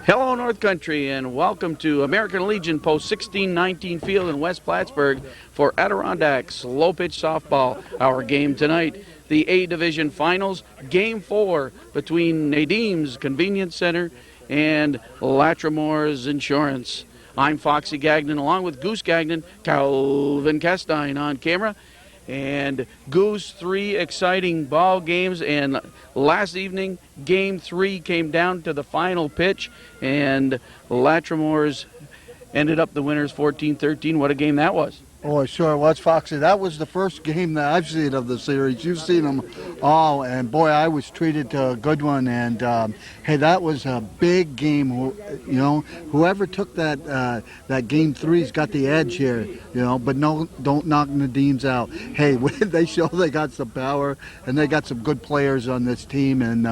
Hello, North Country, and welcome to American Legion Post 1619 Field in West Plattsburgh for Adirondack slow pitch softball. Our game tonight, the A Division Finals, Game 4 between Nadim's Convenience Center and Latremore's Insurance. I'm Foxy Gagnon, along with Goose Gagnon, Calvin Castine on camera. And Goose, 3 exciting ball games, and last evening, Game 3 came down to the final pitch, and Latremore's ended up the winners 14-13. What a game that was. Oh, it sure was, Foxy. That was the first game that I've seen of the series. You've seen them all, and boy, I was treated to a good one. And hey, that was a big game. You know, whoever took that game 3's got the edge here. You know, but no, don't knock Nadim's out. Hey, they show they got some power, and they got some good players on this team, and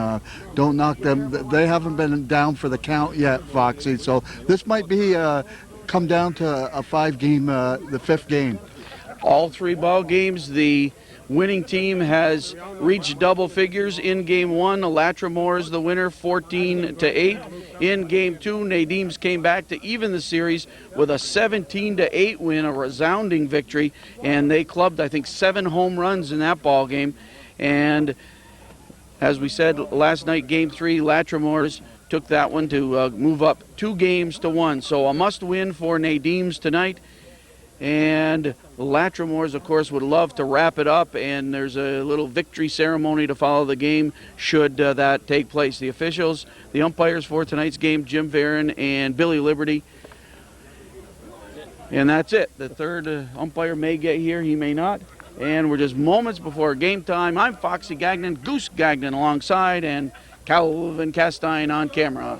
don't knock them. They haven't been down for the count yet, Foxy. So this might be come down to a 5-game, the 5th game. All 3 ball games, the winning team has reached double figures. In Game 1, Latremore is the winner, 14-8. In Game 2, Nadim's came back to even the series with a 17-8 win, a resounding victory, and they clubbed, I think, 7 home runs in that ball game. And as we said last night, Game 3, Latremore's took that one to move up 2 games to 1. So a must-win for Nadim's tonight. And Latremore's, of course, would love to wrap it up, and there's a little victory ceremony to follow the game should that take place. The officials, the umpires for tonight's game, Jim Varon and Billy Liberty. And that's it. The third umpire may get here, he may not. And we're just moments before game time. I'm Foxy Gagnon, Goose Gagnon alongside, and Calvin Castine on camera.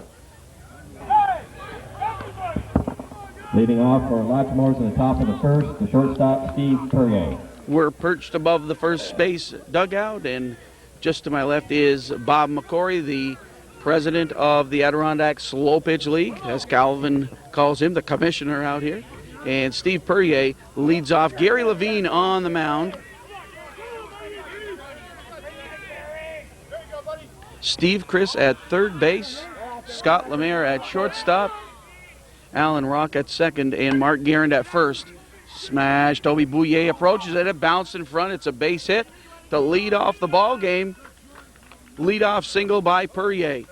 Leading off for Latremore in the top of the first, the shortstop, Steve Perrier. We're perched above the first base dugout, and just to my left is Bob McCory, the president of the Adirondack Slow Pitch League, as Calvin calls him, the commissioner out here. And Steve Perrier leads off. Gary Levine on the mound. Steve Chris at third base, Scott Lemaire at shortstop, Alan Rock at second, and Mark Garand at first. Smash. Toby Bouye approaches it, a bounce in front. It's a base hit to lead off the ball game. Lead off single by Perrier.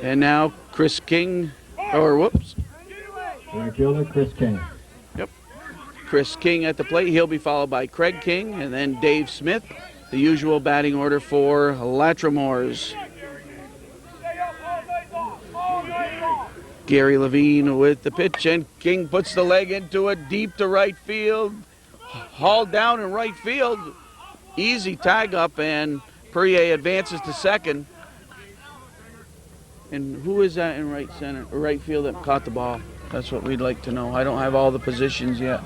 And now Chris King, Right fielder, Chris King. Yep. Chris King at the plate. He'll be followed by Craig King and then Dave Smith. The usual batting order for Latremore's. Gary Levine with the pitch, and King puts the leg into it deep to right field. Hauled down in right field. Easy tag up, and Perrier advances to second. And who is that in right center, or right field that caught the ball? That's what we'd like to know. I don't have all the positions yet.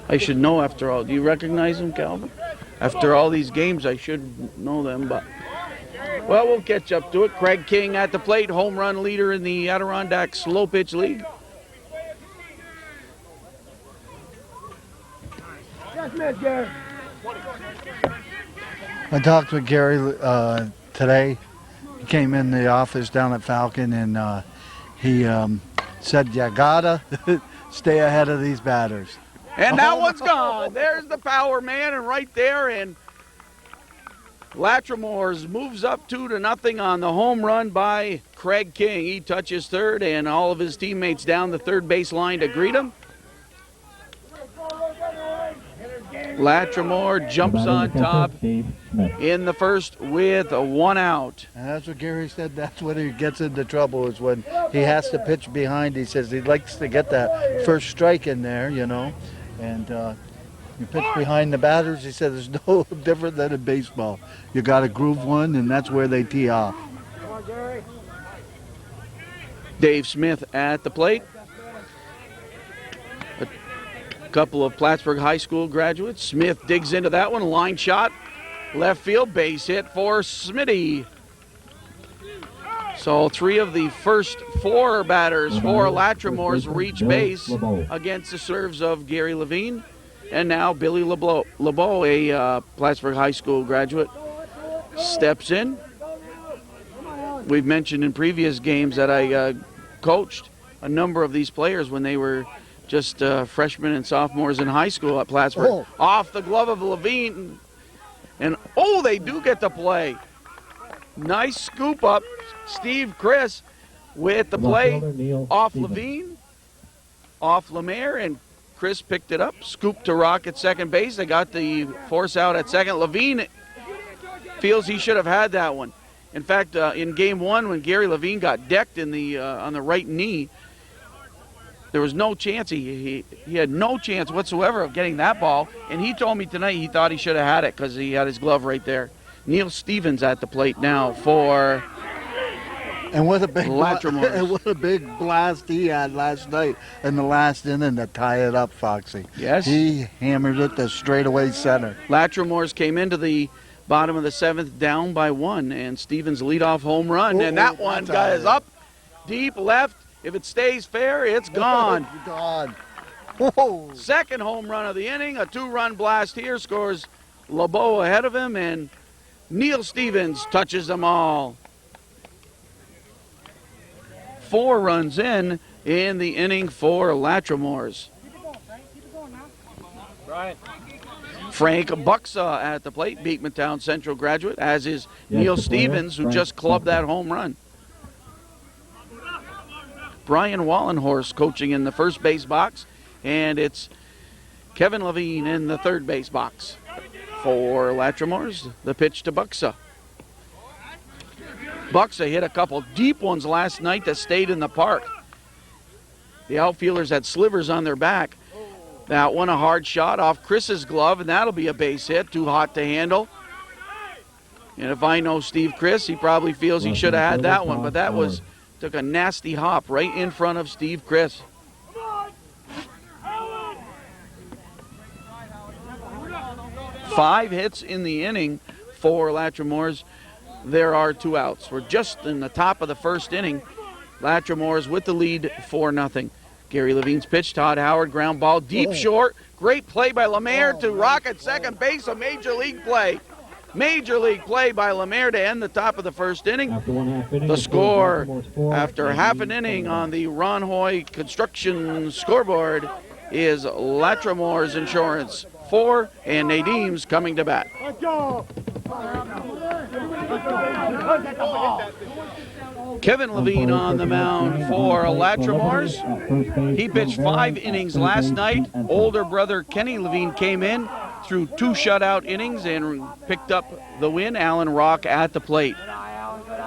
I should know after all. Do you recognize him, Calvin? After all these games, I should know them, but... Well, we'll catch up to it. Craig King at the plate, home run leader in the Adirondack Slow Pitch League. I talked with Gary today. He came in the office down at Falcon, and he said, you gotta stay ahead of these batters. And that one's gone. There's the power man, and right there, and Latremore's moves up 2-0 on the home run by Craig King. He touches third, and all of his teammates down the third base line to greet him. Latremore jumps on top in the first with a 1 out. And that's what Gary said. That's when he gets into trouble, is when he has to pitch behind. He says he likes to get that first strike in there, you know. And you pitch behind the batters. He said there's no different than in baseball. You got to groove one, and that's where they tee off. Dave Smith at the plate. A couple of Plattsburgh High School graduates. Smith digs into that one. Line shot. Left field base hit for Smitty. So 3 of the first 4 batters for Latremore's reach base against the serves of Gary Levine. And now Billy LeBeau, a Plattsburgh High School graduate, steps in. We've mentioned in previous games that I coached a number of these players when they were just freshmen and sophomores in high school at Plattsburgh. Oh. Off the glove of Levine. And, they do get the play. Nice scoop up. Steve Chris with the play off Levine, off Lemaire, and Chris picked it up, scooped to Rock at second base. They got the force out at second. Levine feels he should have had that one. In fact, in game 1, when Gary Levine got decked in the on the right knee, there was no chance. He had no chance whatsoever of getting that ball. And he told me tonight he thought he should have had it because he had his glove right there. Neil Stevens at the plate now for Latremore. And what a big blast he had last night in the last inning to tie it up, Foxy. Yes. He hammered it to straightaway center. Latremore came into the bottom of the 7th down by 1, and Stevens leadoff home run, and that one is up deep left. If it stays fair, it's gone. Gone. Whoa. Second home run of the inning, a 2-run blast here, scores LeBeau ahead of him, and Neil Stevens touches them all. 4 runs in the inning for Latremore. Frank Buxa at the plate, Beekmantown Central graduate, as is Neil Stevens, who just clubbed that home run. Brian Wallenhorst coaching in the first base box, and it's Kevin Levine in the third base box. For Latremore, the pitch to Buxa. Buxa hit a couple deep ones last night that stayed in the park. The outfielders had slivers on their back. That one a hard shot off Chris's glove, and that'll be a base hit, too hot to handle. And if I know Steve Chris, he probably feels he should have had that one, but that took a nasty hop right in front of Steve Chris. Five hits in the inning for Latremore. There are 2 outs. We're just in the top of the first inning. Latremore with the lead 4-0. Gary Levine's pitch, Todd Howard, ground ball, deep short. Great play by Lemaire to Rock at second base, a major league play. Major league play by Lemaire to end the top of the first inning. The score after half an inning on the Ron Hoy Construction scoreboard is Latremore's Insurance 4 and Nadim's coming to bat. Kevin Levine on the mound for Latremore. He pitched 5 innings last night. Older brother Kenny Levine came in, threw 2 shutout innings and picked up the win. Alan Rock at the plate.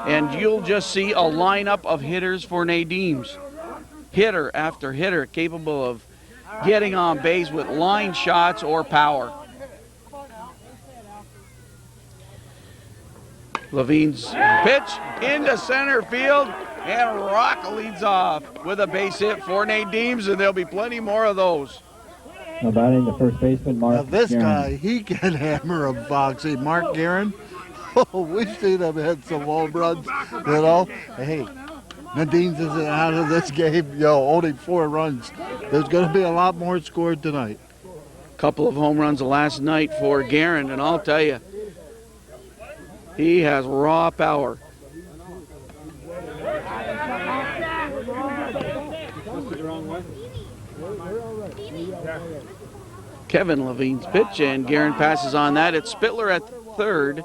And you'll just see a lineup of hitters for Nadim's. Hitter after hitter capable of getting on base with line shots or power. Levine's pitch into center field, and Rock leads off with a base hit for Nadim's, and there'll be plenty more of those. Now batting the first baseman, Mark. Now this Guerin. guy, he can hammer a Foxy. Mark Guerin. Oh, we've seen him hit some home runs, you know. Hey, Nadim's isn't out of this game. Only 4 runs. There's going to be a lot more scored tonight. Couple of home runs last night for Guerin, and I'll tell you, he has raw power. Kevin Levine's pitch, and Guerin passes on that. It's Spittler at third,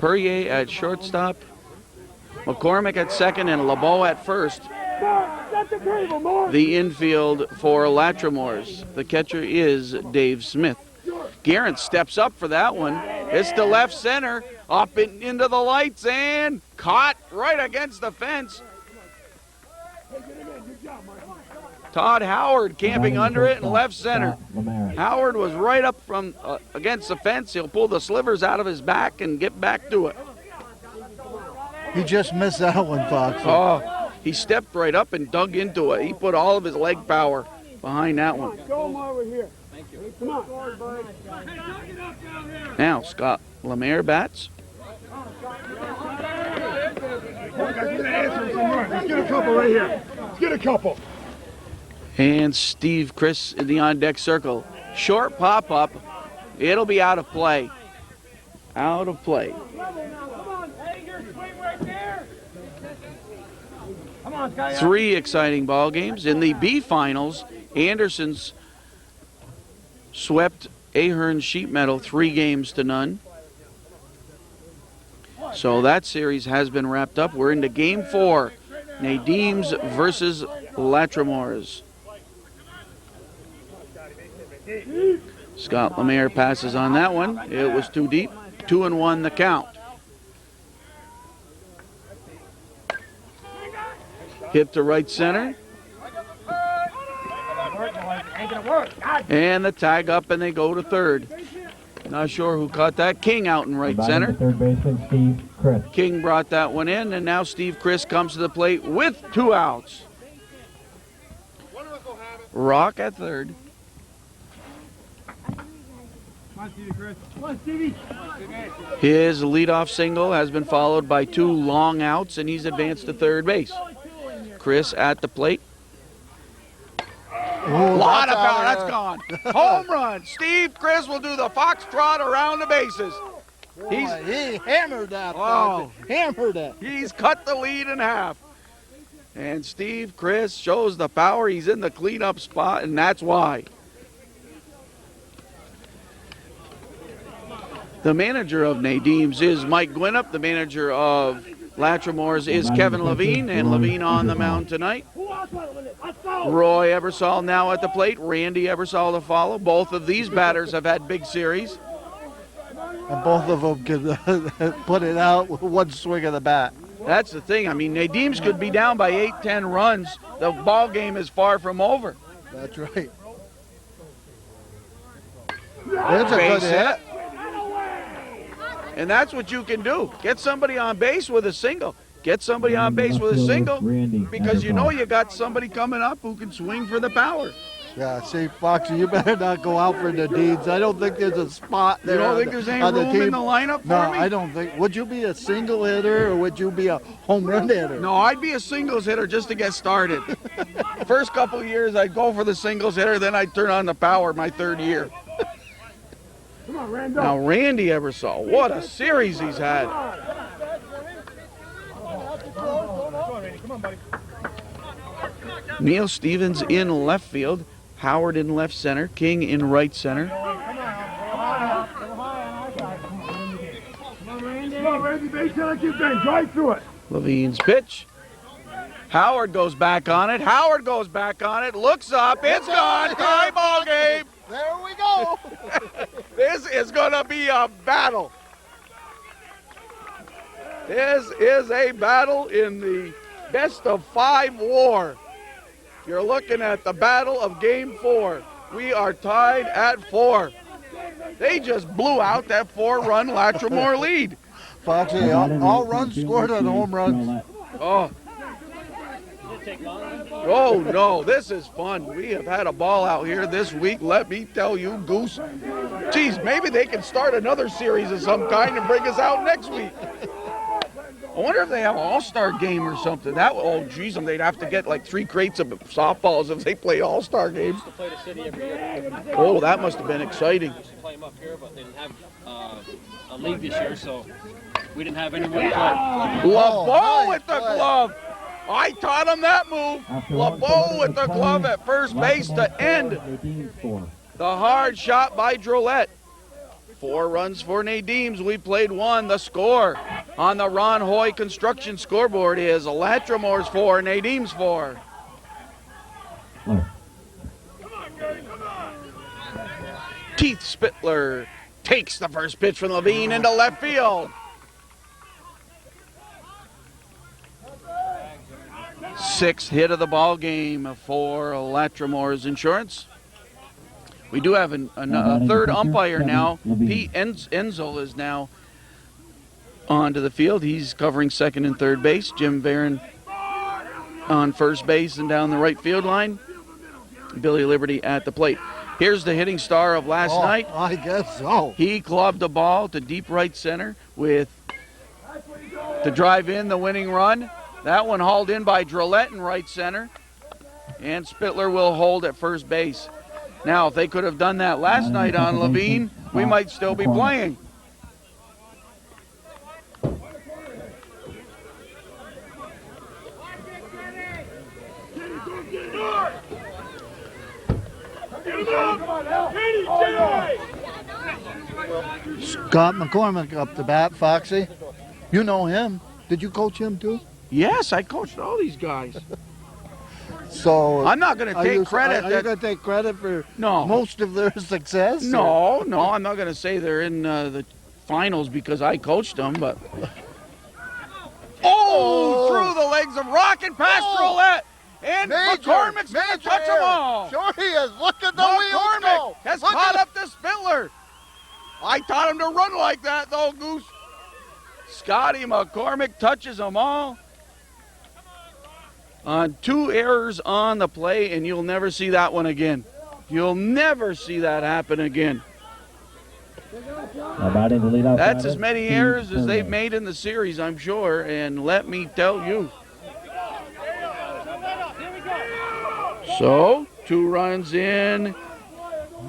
Perrier at shortstop, McCormick at second, and LeBeau at first. The infield for Latremore. The catcher is Dave Smith. Guerin steps up for that one. It's to left center, up into the lights, and caught right against the fence. Todd Howard camping under it in left center. Howard was right up from against the fence. He'll pull the slivers out of his back and get back to it. He just missed that one, Fox. Oh, he stepped right up and dug into it. He put all of his leg power behind that one. Now Scott Lemaire bats. Let's get a couple right here. Let's get a couple. And Steve Chris in the on-deck circle. Short pop-up. It'll be out of play. Out of play. Three exciting ball games. In the B finals, Anderson's swept Ahern Sheet Metal 3-0. So that series has been wrapped up. We're into game 4. Nadim's versus Latremore's. Scott Lemire passes on that one. It was too deep. 2-1 the count. Hit to right center. And the tag up, and they go to third. Not sure who caught that. King out in right center. Third baseman Steve Chris. King brought that one in, and now Steve Chris comes to the plate with 2 outs. Rock at third. His leadoff single has been followed by 2 long outs, and he's advanced to third base. Chris at the plate. Lot of power. That's gone. Home run. Steve Chris will do the foxtrot around the bases. He hammered that. Oh. Hammered it. He's cut the lead in half. And Steve Chris shows the power. He's in the cleanup spot, and that's why. The manager of Nadim's is Mike Gwinnett. The manager of Latremore's is Kevin Levine, and Levine on the mound tonight. Roy Ebersol now at the plate. Randy Ebersol to follow. Both of these batters have had big series. And both of them can put it out with one swing of the bat. That's the thing. I mean, Nadim's could be down by 8-10 runs. The ball game is far from over. That's right. That's a good hit. And that's what you can do. Get somebody on base with a single. Get somebody on base with a single because you know you got somebody coming up who can swing for the power. Yeah, see, Foxy, you better not go out for the deeds. I don't think there's a spot there. You don't think there's any room in the lineup for No, me? I don't think. Would you be a single hitter or would you be a home run hitter? No, I'd be a singles hitter just to get started. First couple of years, I'd go for the singles hitter, then I'd turn on the power my third year. Come on, Randall. Now, Randy Ebersol, what a series he's had. Neil Stevens in left field, Howard in left center, King in right center. Come on, Randy, base hit like you've been. Drive through it. Levine's pitch. Howard goes back on it. Howard goes back on it. Looks up. It's gone. Tie ball game. There we go. This is going to be a battle. This is a battle in the best of 5 war. You're looking at the battle of game 4. We are tied at 4. They just blew out that 4-run Latremore lead. Foxy, all runs scored on home runs. Oh. Oh, no, this is fun. We have had a ball out here this week, let me tell you, Goose. Geez, maybe they can start another series of some kind and bring us out next week. I wonder if they have an all-star game or something. That, oh, geez, they'd have to get like 3 crates of softballs if they play all-star games. Oh, that must have been exciting. Play them up here, but they didn't have a league this year, so we didn't have anyone to play. LeBeau with the glove. I taught him that move. LeBeau with the glove at first base to end the hard shot by Drolette. 4 runs for Nadim's. We played 1. The score on the Ron Hoy construction scoreboard is Latremore's 4, Nadim's 4. Keith Spittler takes the first pitch from Levine into left field. 6th hit of the ball game for Latremore's Insurance. We do have a third umpire now. Pete Enzel is now onto the field. He's covering second and third base. Jim Barron on first base and down the right field line. Billy Liberty at the plate. Here's the hitting star of last night. I guess so. He clubbed a ball to deep right center with to drive in the winning run. That one hauled in by Drillette in right center. And Spittler will hold at first base. Now, if they could have done that last night on Levine, we might still be playing. Scott McCormick up the bat, Foxy. You know him. Did you coach him too? Yes, I coached all these guys. So I'm not going to take credit. Are you going to take credit for No. most of their success? No, I'm not going to say they're in the finals because I coached them, but... through the legs of Rocket past Roulette, and McCormick's going to touch them all. Sure he is. Look at the wheels go. Has caught up to Spittler. I taught him to run like that, though, Goose. Scotty McCormick touches them all. On 2 errors on the play, and you'll never see that one again. You'll never see that happen again. That's as many errors as they've made in the series, I'm sure, and let me tell you. So, 2 runs in.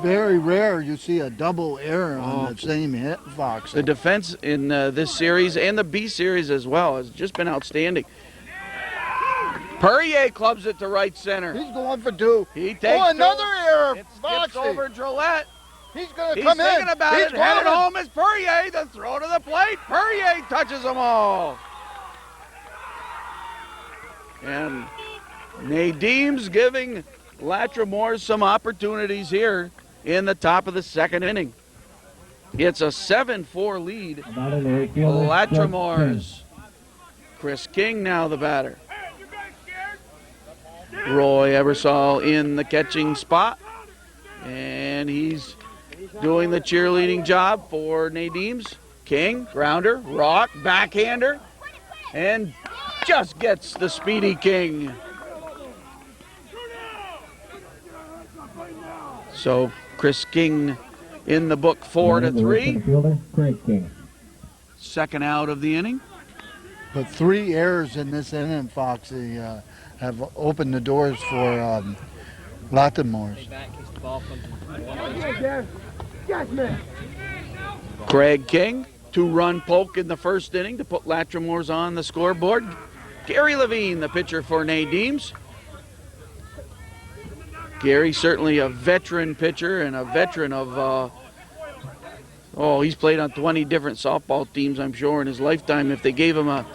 Very rare you see a double error on the same hit, Fox. The defense in this series and the B series as well has just been outstanding. Perrier clubs it to right center. He's going for 2. He takes another error, It skips Foxy. over Drillette. He's going to He's come in. thinking about He's it. Headed coming. home is Perrier. The throw to the plate. Perrier touches them all. And Nadim's giving Latremore some opportunities here in the top of the 2nd inning. It's a 7-4 lead. Latremore's. Chris King now the batter. Roy Ebersol in the catching spot. And he's doing the cheerleading job for Nadim's. King, grounder, rock, backhander, and just gets the speedy King. So Chris King in the book 4-3. Second out of the inning. But 3 errors in this inning, Foxy, have opened the doors for Latremore. Craig King, 2-run poke in the 1st inning to put Latremore's on the scoreboard. Gary Levine, the pitcher for Nadim's. Gary, certainly a veteran pitcher and a veteran of, he's played on 20 different softball teams, I'm sure, in his lifetime. If they gave him a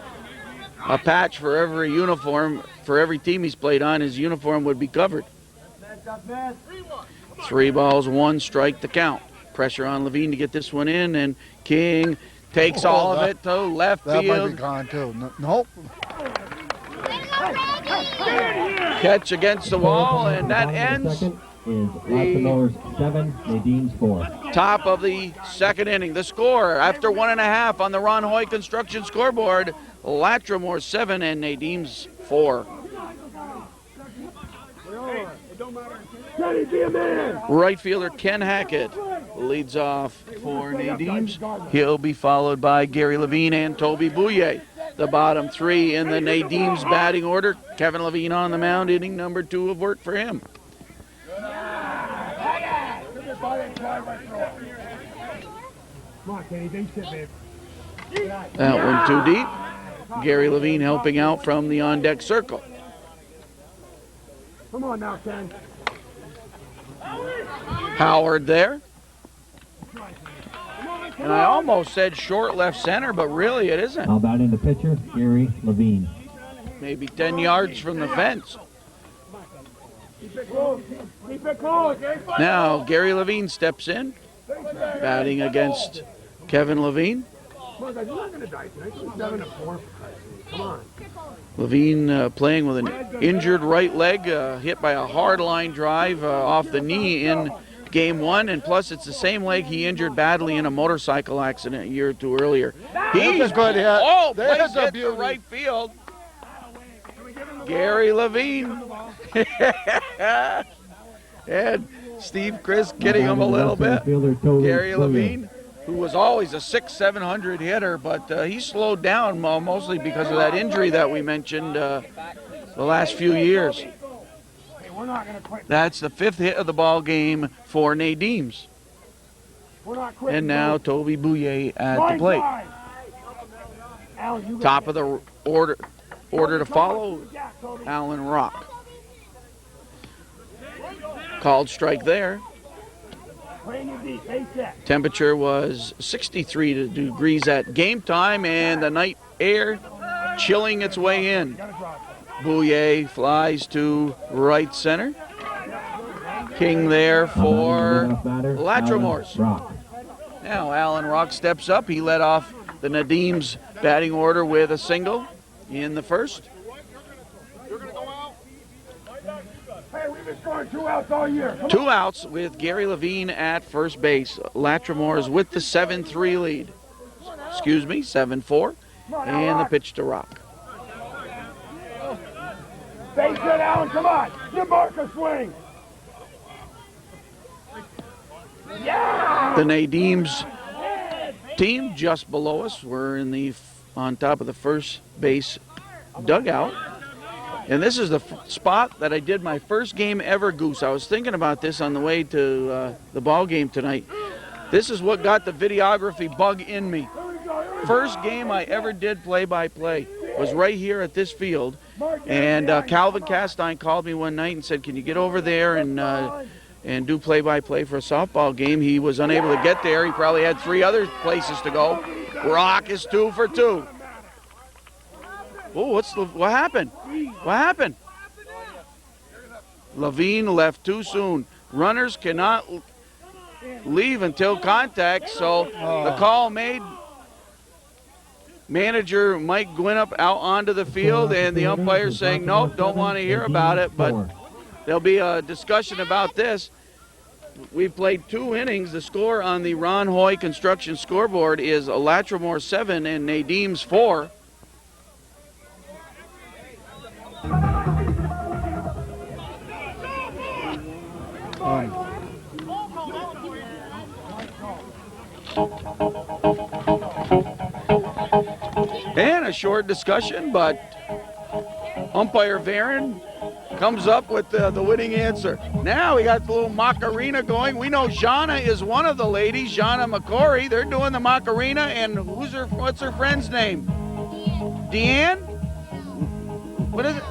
patch for every uniform, for every team he's played on, his uniform would be covered. 3 balls, 1 strike to count. Pressure on Levine to get this one in, and King takes all of it to left That field. might be gone too. Nope. Catch against the wall, and that ends Latremore's 7, Nadim's 4. top of the 2nd inning. The score after 1.5 on the Ron Hoy Construction scoreboard: Latremore 7 and Nadim's 4. Right fielder Ken Hackett leads off for Nadim's. He'll be followed by Gary Levine and Toby Bouye. The bottom 3 in the Nadim's batting order. Kevin Levine on the mound, inning number 2 of work for him. That one too deep. Gary Levine helping out from the on-deck circle. Come on now, Ken. Howard there. And I almost said short left center, but really it isn't. Now batting the pitcher, Gary Levine. Maybe 10 yards from the fence. Keep it close. Keep it close. Now Gary Levine steps in, batting against Kevin Levine. Come on, guys, you're not going to die tonight. It's 7-4. Come on. Levine playing with an injured right leg, hit by a hard line drive off the knee in Game 1, and plus it's the same leg he injured badly in a motorcycle accident a year or 2 earlier. He's good hit. Place hit to right field. Gary Levine. And Steve Chris getting him a little bit. Gary Levine who was always a 600-700 hitter, but he slowed down mostly because of that injury that we mentioned the last few years. Hey, we're not going to quit. That's the 5th hit of the ball game for Nadim's. We're not quitting. And now Toby Bouye at the Line plate. drive. Alan, you Top got of the order to follow, Yeah, Toby. Alan Rock. Called strike there. Playing your beat. Stay set. Temperature was 63 degrees at game time, and the night air chilling its way in. Gotta draw it. Bouye flies to right center. King there for Latremore. Rock. Now Alan Rock steps up. He led off the Nadim's batting order with a single in the first. Hey, we've been scoring 2 outs all year. Come 2 outs with Gary Levine at first base. Latremore is with the 7-3 lead. Excuse me, 7-4. And the pitch to Rock. Stay set, Alan. Come on. Give Mark a swing. Yeah. The Nadim's team just below us. We're on top of the first base dugout. And this is the spot that I did my first game ever, Goose. I was thinking about this on the way to the ball game tonight. This is what got the videography bug in me. First game I ever did play-by-play was right here at this field. And Calvin Castine called me one night and said, can you get over there and do play-by-play for a softball game? He was unable to get there. He probably had 3 other places to go. Rock is 2 for 2. Oh, what happened? What happened? Levine left too soon. Runners cannot leave until contact, so the call made. Manager Mike Gwinnett out onto the field, and the umpire saying, nope, don't want to hear about it, but there'll be a discussion about this. We've played 2 innings. The score on the Ron Hoy construction scoreboard is Latremore 7 and Nadim's 4. And a short discussion, but umpire Varon comes up with the winning answer. Now we got the little Macarena going. We know Jana is one of the ladies, Jana McCory. They're doing the Macarena, and what's her friend's name? Deanne? What is it?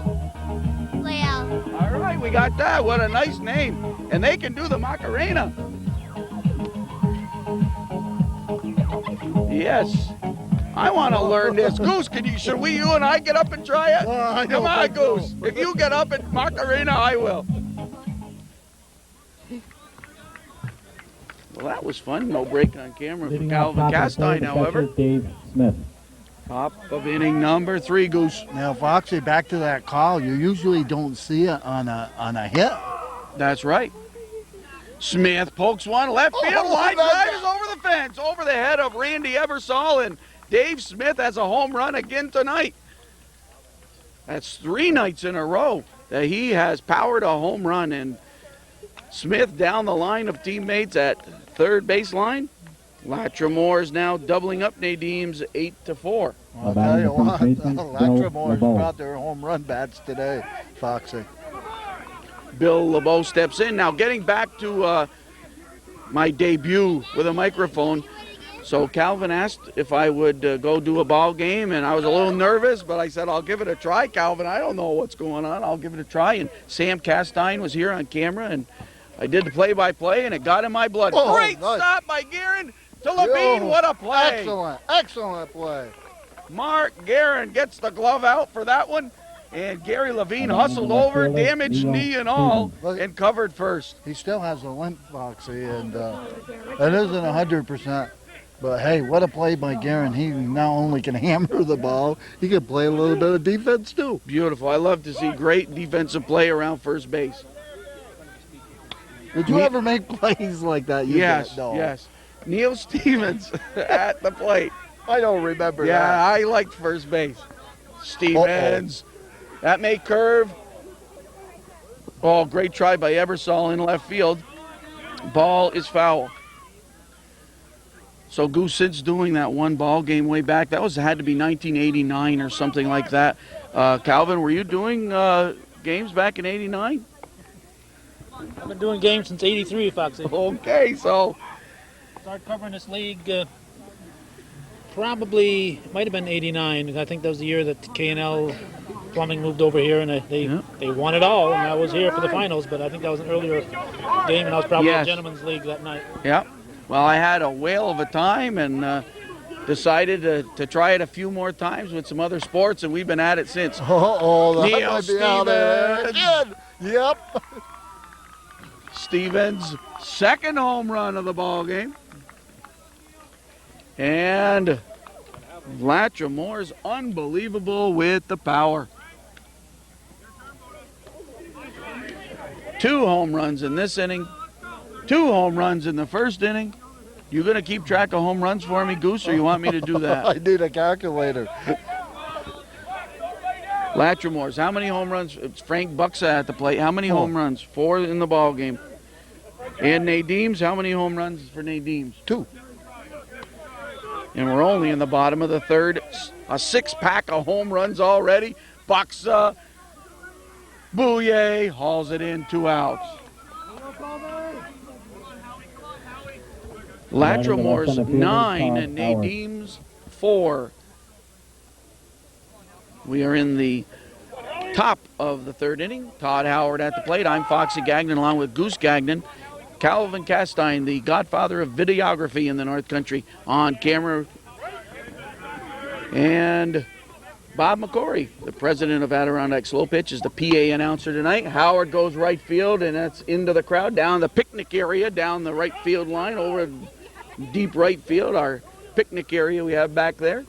Layout. All right, we got that. What a nice name. And they can do the Macarena. Yes. I want to learn this. Goose, should you and I get up and try it? Come on, Goose. If you get up and Macarena, I will. Well, that was fun. No break on camera for Calvin Castine, however. Dave Smith. Top of inning number 3, Goose. Now, Foxy, back to that call. You usually don't see it on a hit. That's right. Smith pokes one left field. Line drive is over the fence, over the head of Randy Ebersol, and Dave Smith has a home run again tonight. That's 3 nights in a row that he has powered a home run, and Smith down the line of teammates at third baseline. Latremore is now doubling up Nadim's 8-4. I'll tell you what, Latremore brought their home run bats today, Foxy. Bill LeBeau steps in. Now getting back to my debut with a microphone. So Calvin asked if I would go do a ball game, and I was a little nervous, but I said, I'll give it a try, Calvin. I don't know what's going on. I'll give it a try. And Sam Castine was here on camera, and I did the play-by-play, and it got in my blood. Oh, Great nice. Stop by Guerin to Levine. What a play. Excellent, excellent play. Mark Guerin gets the glove out for that one, and Gary Levine hustled over, damaged knee and all, and covered first. He still has a limp, Foxy, and it isn't 100%. But hey, what a play by Guerin. He not only can hammer the ball, he can play a little bit of defense too. Beautiful. I love to see great defensive play around first base. Did you ever make plays like that? You Yes, did? No. yes. Neil Stevens at the plate. I don't remember Yeah, that. I liked first base. Stevens. That may curve. Oh, great try by Ebersol in left field. Ball is foul. So Goose, since doing that one ball game way back, that had to be 1989 or something like that. Calvin, were you doing games back in '89? I've been doing games since '83, Foxy. Okay, so Started covering this league probably, might have been '89. I think that was the year that K&L Plumbing moved over here, and they won it all, and I was here for the finals, but I think that was an earlier game, and I was probably in the gentleman's league that night. Yeah. Well, I had a whale of a time and decided to try it a few more times with some other sports, and we've been at it since. That Neil might be out there Stevens. again. Yep. Stevens' second home run of the ball game. And Latremore's unbelievable with the power. 2 home runs in this inning. 2 home runs in the first inning. You going to keep track of home runs for me, Goose, or you want me to do that? I need a calculator. Latremore's, how many home runs? It's Frank Buxa at the plate. How many home runs? 4 in the ball game. And Nadim's, how many home runs for Nadim's? 2. And we're only in the bottom of the third. A 6-pack of home runs already. Buxa, Bouye hauls it in, 2 outs. Latremore's 9 and Nadim's 4. We are in the top of the third inning. Todd Howard at the plate. I'm Foxy Gagnon along with Goose Gagnon. Calvin Castine, the godfather of videography in the North Country, on camera. And Bob McCory, the president of Adirondack Slow Pitch, is the PA announcer tonight. Howard goes right field, and that's into the crowd, down the picnic area, down the right field line, over deep right field, our picnic area we have back there.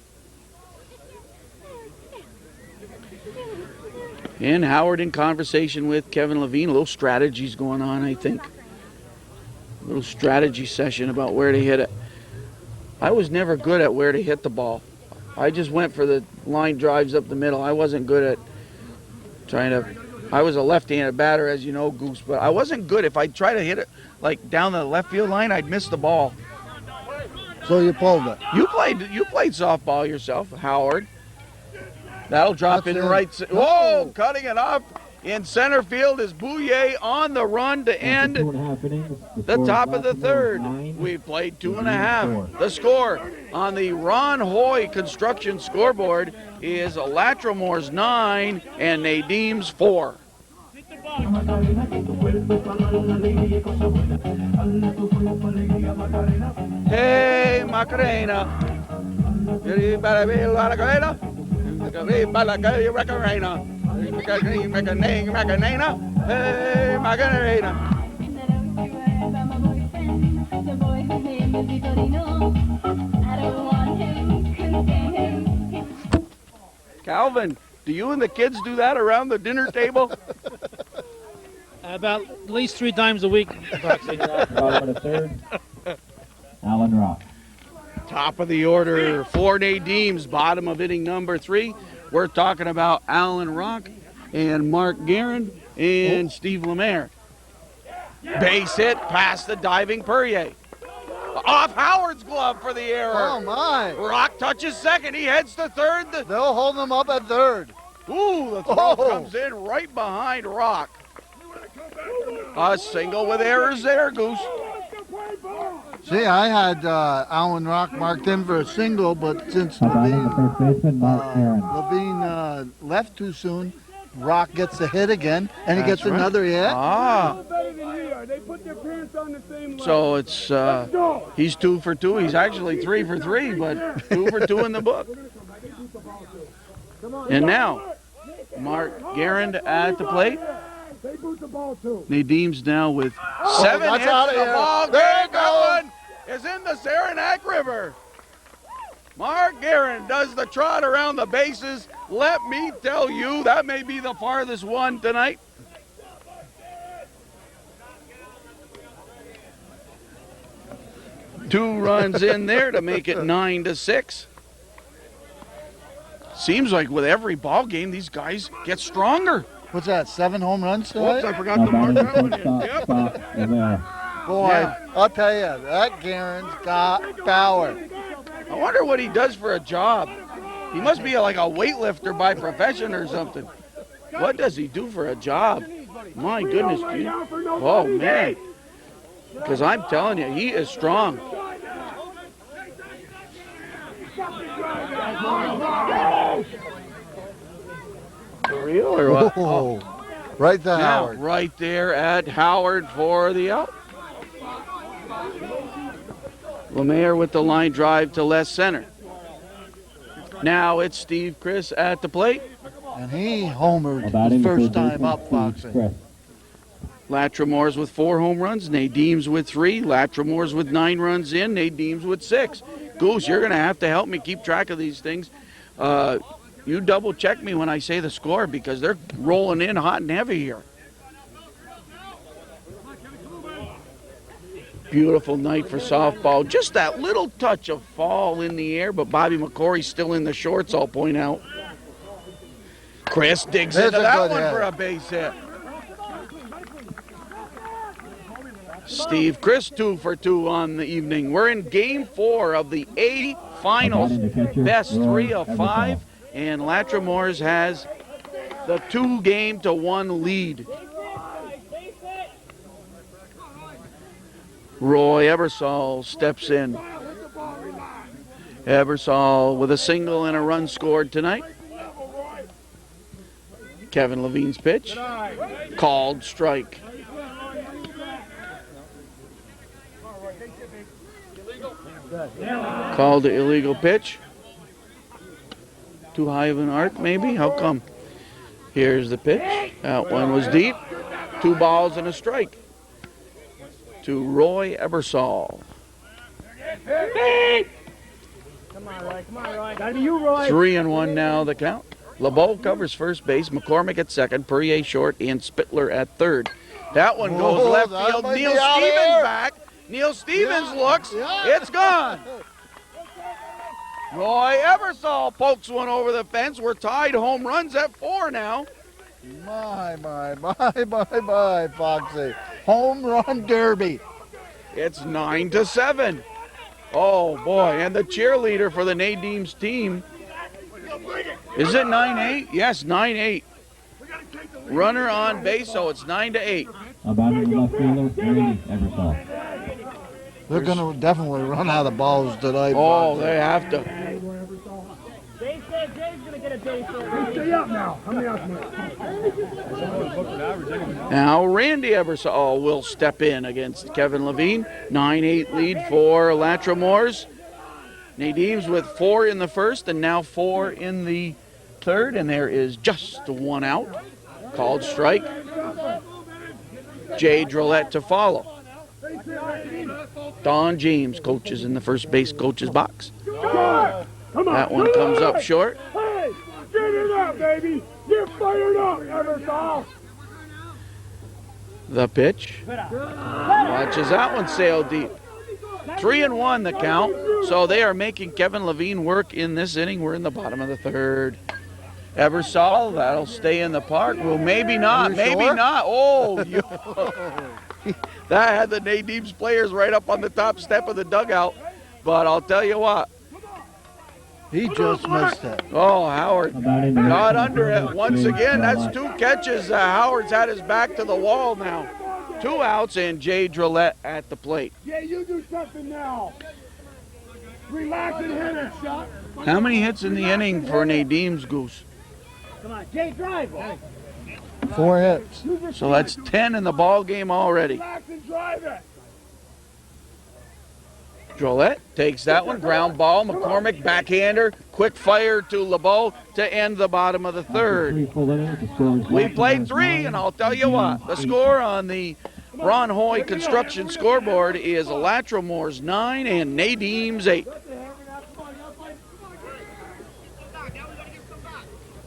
And Howard in conversation with Kevin Levine. A little strategies going on, I think. A little strategy session about where to hit it. I was never good at where to hit the ball. I just went for the line drives up the middle. I wasn't good at trying to... I was a left-handed batter, as you know, Goose, but I wasn't good. If I try to hit it like down the left field line, I'd miss the ball. So you pulled it. You played softball yourself, Howard. That'll drop in right. Whoa, cutting it off in center field is Bouye on the run to end the top of the third. We've played 2.5. The score on the Ron Hoy construction scoreboard is Latremore's 9 and Nadim's 4. Hey, Macarena. Hey, Macarena. Calvin, do you and the kids do that around the dinner table? About at least 3 times a week, Foxy. Bottom of the third, Alan Rock. Top of the order for Nadim's, bottom of inning number 3. We're talking about Alan Rock and Mark Guerin and Steve Lemaire. Base hit past the diving Perrier. Off Howard's glove for the error. Oh, my. Rock touches second. He heads to third. They'll hold him up at third. Ooh, the throw comes in right behind Rock. A single with errors there, Goose. See, I had Alan Rock marked in for a single, but since Levine left too soon, Rock gets the hit again, and he gets another hit. Ah. So it's he's 2 for 2. He's actually 3 for 3, but 2 for 2 in the book. And now, Mark Guerin at the plate. Nadim's now with 7 hits. The ball game going is in the Saranac River. Mark Guerin does the trot around the bases. Let me tell you, that may be the farthest one tonight. Two runs in there to make it 9-6. Seems like with every ball game, these guys get stronger. What's that, 7 home runs tonight? Whoops, I forgot to mark that one in. Yep. Boy, Yeah. I'll tell you, that Garen's got power. I wonder what he does for a job. He must be like a weightlifter by profession or something. What does he do for a job? My goodness, dude. Oh, man. Because I'm telling you, he is strong. For real or what? Oh, right to Now, Howard. right there at Howard for the out. Lemaire with the line drive to left center. Now it's Steve Chris at the plate. And he homered Batting the the first third time up, baseman, Foxy. Steve Chris. Latremore's with 4 home runs. Nadim's with 3. Latremore's with 9 runs in. Nadim's with 6. Goose, you're going to have to help me keep track of these things. You double check me when I say the score because they're rolling in hot and heavy here. Beautiful night for softball. Just that little touch of fall in the air, but Bobby McCory's still in the shorts, I'll point out. Chris digs There's into a that good one hit. for a base hit. Steve Chris 2 for 2 on the evening. We're in game 4 of the A finals. Best 3 of 5. And Latremore's has the 2-game-to-1 lead. Roy Ebersol steps in. Ebersol with a single and a run scored tonight. Kevin Levine's pitch. Called strike. Called the illegal pitch. Too high of an arc, maybe? How come? Here's the pitch. That one was deep. 2 balls and a strike to Roy Ebersol. Come on, Roy. Gotta be you, Roy. 3-1 now the count. LeBeau covers first base, McCormick at second, Perrier short, and Spittler at third. That one goes Whoa, left that field. might Neil be out Stevens here. back. Neil Stevens looks. Yeah. It's gone. Roy Ebersol pokes one over the fence. We're tied home runs at 4 now. My, Foxy. Home run derby. It's 9-7. Oh boy, and the cheerleader for the Nadim's team. Is it 9-8? Yes, 9-8. Runner on base, so it's 9-8. Batting the left fielder, Randy Ebersol. They're going to definitely run out of balls tonight. Oh, Foxy. they have to. Jay's gonna get a base hit. Stay up now. How many outs? Now Randy Ebersol will step in against Kevin Levine. 9-8 lead for Latremore's. Nadim's with 4 in the first and now 4 in the third, and there is just 1 out. Called strike. Jay Drillette to follow. Don James coaches in the first base coach's box. That one comes up short. Hey, get it up, baby. Get fired up, Ebersol. The pitch. Watches that one sail deep. 3-1 the count. So they are making Kevin Levine work in this inning. We're in the bottom of the third. Ebersol, that'll stay in the park. Well, maybe not. You Maybe sure? not. Oh, that had the Nadim's players right up on the top step of the dugout. But I'll tell you what. He just missed it. Oh, Howard Batting the got right under fielder, it once Jay again. That's Drillette. 2 catches. Howard's had his back to the wall now. 2 outs and Jay Drillette at the plate. Yeah, you do something now. Relax and hit it, shot. How many hits in the inning for Nadim's Goose? Come on, Jay, drive. 4 hits. So that's 10 in the ball game already. Relax and drive it. Drillette takes that one, ground ball. McCormick backhander, quick fire to LeBeau to end the bottom of the third. 3 full innings, the score is We Latremore's played 3, 9, and I'll tell you what, the score on the Ron Hoy construction scoreboard is Latremore's 9 and Nadim's 8.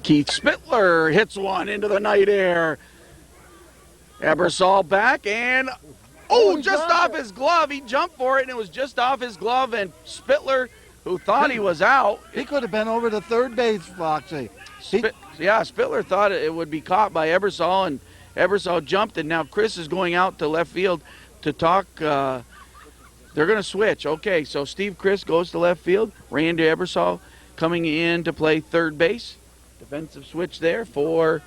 Keith Spittler hits one into the night air. Ebersol back and just off his glove. He jumped for it and it was just off his glove, and Spittler, who thought he was out, He could have been over to third base, Foxy. Spittler thought it would be caught by Ebersol, and Ebersol jumped, and now Chris is going out to left field. to talk. They're going to switch. Okay, so Steve Chris goes to left field. Randy Ebersol coming in to play third base. Defensive switch there for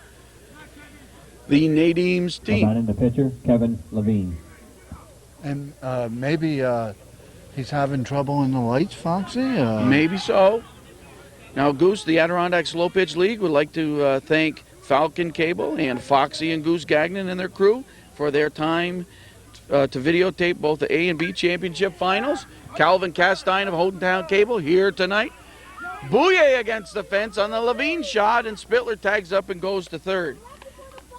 the Nadims team. Batting the pitcher, Kevin Levine. And maybe he's having trouble in the lights, Foxy? Maybe so. Now, Goose, the Adirondack Slow Pitch League, would like to thank Falcon Cable and Foxy and Goose Gagnon and their crew for their time to videotape both the A and B championship finals. Calvin Castine of Hodentown Cable here tonight. Bouye against the fence on the Levine shot, and Spittler tags up and goes to third.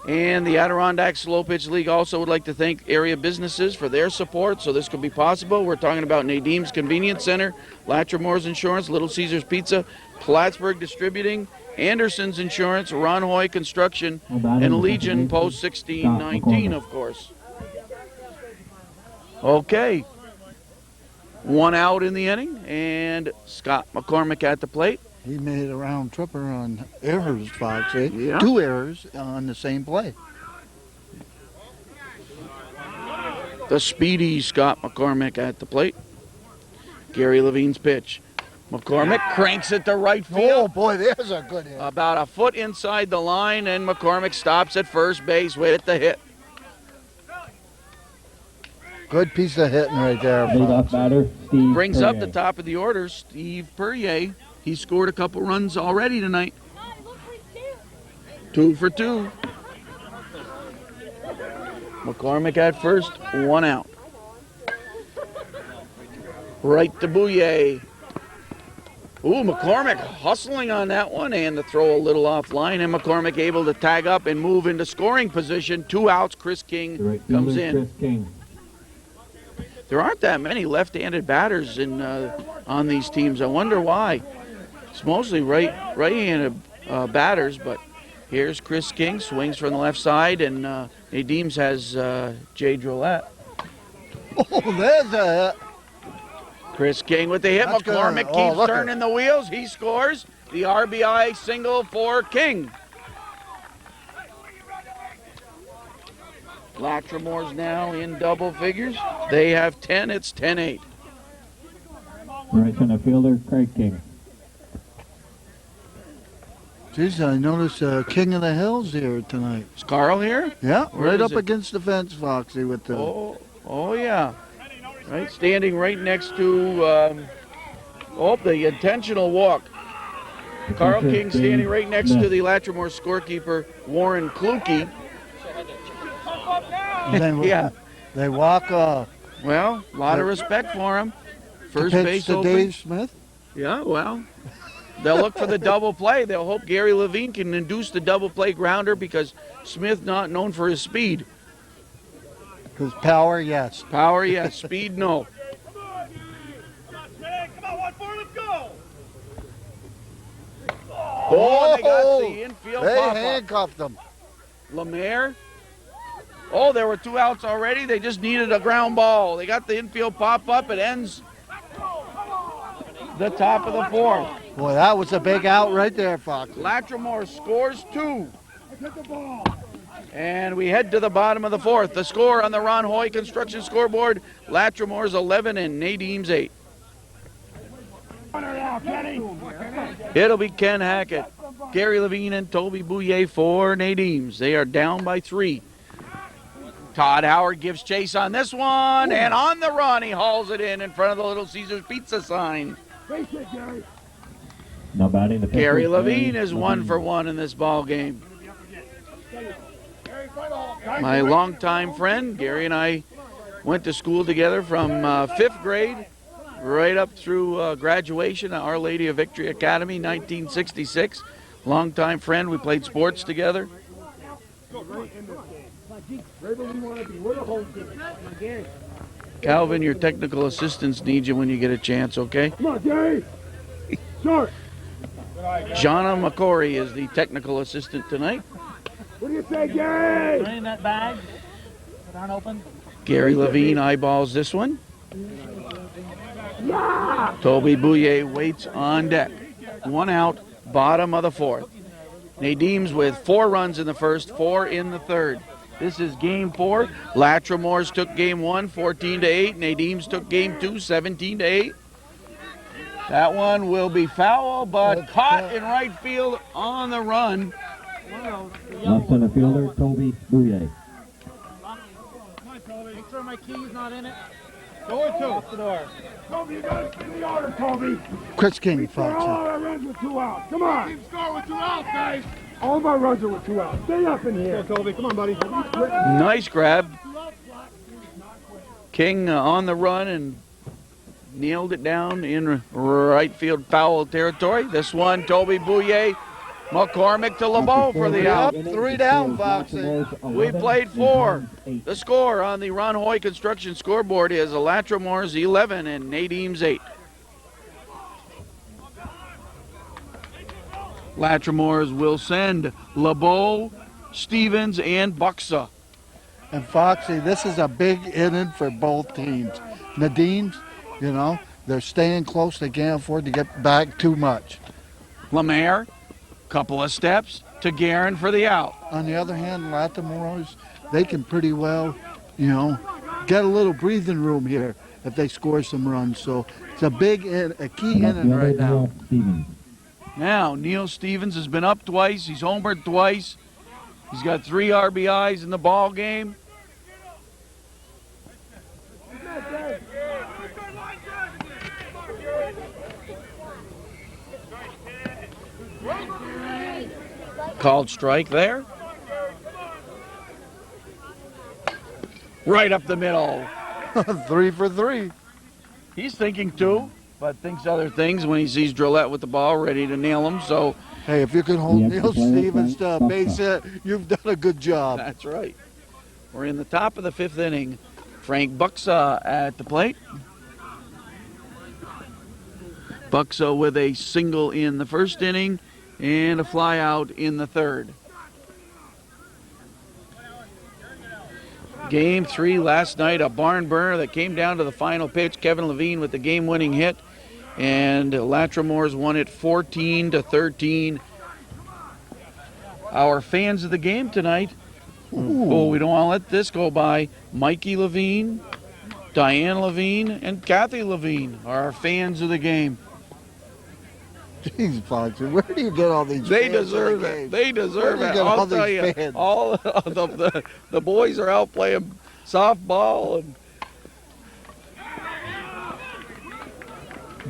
And the Adirondack Slow Pitch League also would like to thank area businesses for their support so this could be possible. We're talking about Nadim's Convenience Center, Latremore's Insurance, Little Caesars Pizza, Plattsburgh Distributing, Anderson's Insurance, Ron Hoy Construction, and Legion Post 1619, of course. Okay. One out in the inning, and Scott McCormick at the plate. He made a round tripper on errors, Foxy. Yeah. 2 errors on the same play. The speedy Scott McCormick at the plate. Gary Levine's pitch. McCormick cranks it to right Oh, field. boy, there's a good hit. About a foot inside the line, and McCormick stops at first base with the hit. Good piece of hitting right there, Leadoff Foxy. batter, Steve Brings up Perrier. the top of the order, Steve Perrier. He scored a couple runs already tonight. 2 for 2. McCormick at first, 1 out. Right to Bouye. Ooh, McCormick hustling on that one, and the throw a little offline, and McCormick able to tag up and move into scoring position. 2 outs, Chris The King right comes fielder, in. Chris King. There aren't that many left-handed batters on these teams. I wonder why. It's mostly right-handed batters, but here's Chris King, swings from the left side, and Nadim's has Jay Drolet. Oh, there's a hit. Chris King with the hit. That's good. McCormick Oh, keeps look at turning the wheels. He scores the RBI single for King. Latremore's now in double figures. They have 10. It's 10-8. Right center fielder, Craig King. Geez, I noticed King of the Hills here tonight. Is Carl here? Yeah, Where right is up it? against the fence, Foxy, with the... Oh yeah. Right, standing right next to, the intentional walk. Carl Pitcher, King standing Dave right next Smith. to the Latremore scorekeeper, Warren Kluke. They, Yeah. They walk Well, a lot of respect for him. First pitch base to open. Dave Smith. Yeah, well, they'll look for the double play. They'll hope Gary Levine can induce the double play grounder because Smith not known for his speed. His power, yes. Power, yes. Speed, no. Come on, 1-4, let's go! Oh, they got the infield They pop-up. handcuffed him. Lemaire. Oh, there were 2 outs already. They just needed a ground ball. They got the infield pop-up. It ends the top of the 4th. Boy, that was a big out right there, Fox. Latremore scores 2. And we head to the bottom of the 4th. The score on the Ron Hoy Construction scoreboard, Latremore's 11 and Nadim's 8. It'll be Ken Hackett, Gary Levine, and Toby Bouye for Nadim's. They are down by 3. Todd Howard gives chase on this one, and on the run, he hauls it in front of the Little Caesars Pizza sign. Now batting the pitcher, Gary Levine is Levine. 1 for 1 in this ball game. My longtime friend, Gary and I went to school together from 5th grade right up through graduation at Our Lady of Victory Academy, 1966. Longtime friend. We played sports together. Calvin, your technical assistants need you when you get a chance, okay? Come on, Gary! Short! Jonna McCory is the technical assistant tonight. What do you say, Gary? In that bag that aren't open. Gary Levine eyeballs this one. Toby Bouye waits on deck. 1 out, bottom of the 4th. Nadim's with 4 runs in the first, 4 in the third. This is game 4. Latremore took game 1, 14-8. Nadim's took game 2, 17-8. That one will be foul, but caught in right field on the run. Left center fielder, Toby Bouye. Make sure my key's not in it. Door two. Off the door. Toby, you got to the order, Toby. Chris King, All Foxy. our runs with 2 outs. Come on. Keep score with 2 outs, guys. All of our runs are with 2 outs. Stay up in here. Go, Toby. Come on, buddy. Nice grab. King on the run and nailed it down in right field foul territory. This one, Toby Bouye, McCormick to LeBeau for the out. 3 down, Foxy. We played 4. The score on the Ron Hoy Construction scoreboard is Latremore's 11 and Nadim's 8. Latremore's will send LeBeau, Stevens, and Buxa. And Foxy, this is a big inning for both teams. Nadim's, you know, they're staying close. They can't afford to get back too much. Lemaire, couple of steps to Guerin for the out. On the other hand, Latremore, they can pretty well, you know, get a little breathing room here if they score some runs. So it's a key Left inning fielder, right now. Neil Stevens. Now, Neil Stevens has been up twice. He's homered twice. He's got 3 RBIs in the ball game. Called strike there. Right up the middle. 3 for 3. He's thinking 2, but thinks other things when he sees Drillette with the ball ready to nail him. So Hey, if you can hold The Neil extra player, Stevens to a Frank base hit, you've done a good job. that's right. We're in the top of the 5th inning. Frank Buxa at the plate. Buxa with a single in the 1st inning and a fly out in the 3rd. Game 3 last night, a barn burner that came down to the final pitch. Kevin Levine with the game-winning hit, and Latremore's won it 14-13. Our fans of the game tonight, oh, we don't want to let this go by. Mikey Levine, Diane Levine, and Kathy Levine are our fans of the game. Jeez, Foxy, where do you get all these They fans in deserve the it. game? They deserve Where it. do you get I'll all tell these you, fans? all of the boys are out playing softball and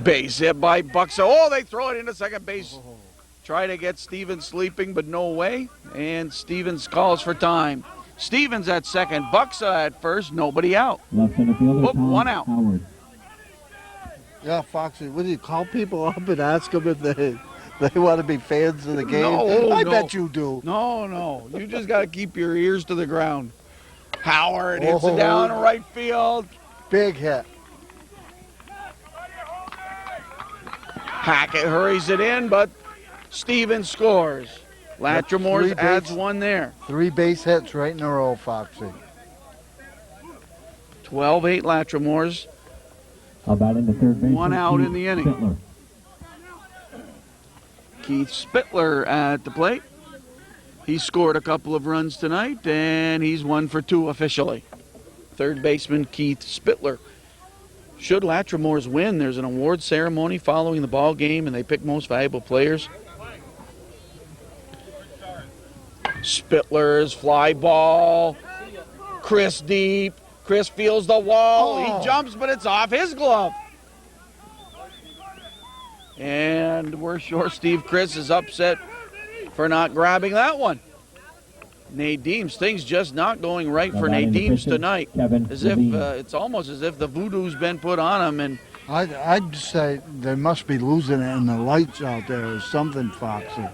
base hit by Buxa. Oh, they throw it into second base. Try to get Stevens sleeping, but no way. And Stevens calls for time. Stevens at second, Buxa at first, nobody out. Left center fielder, Whoop, Tom one out. Howard. Yeah, Foxy, what do you call people up and ask them if they want to be fans of the game? No, I no. bet you do. No. You just got to keep your ears to the ground. Howard hits Oh. it down in right field. Big hit. Hackett hurries it in, but Stevens scores. Latremore Three adds base- one there. 3 base hits right in a row, Foxy. 12-8 Latremore's. About in the third base. One out in the inning. Spittler. Keith Spittler at the plate. He scored a couple of runs tonight, and he's 1 for 2 officially. Third baseman Keith Spittler. Should Latremore's win, there's an award ceremony following the ball game, and they pick most valuable players. Spittler's fly ball. Chris deep. Chris feels the wall. Oh. He jumps, but it's off his glove. And we're sure Steve Chris is upset for not grabbing that one. Nadim's things just not going right for About in the Nadim's pitcher, tonight. Kevin As if Levine. it's almost as if the voodoo's been put on him. And I'd say they must be losing it in the lights out there or something, Foxy.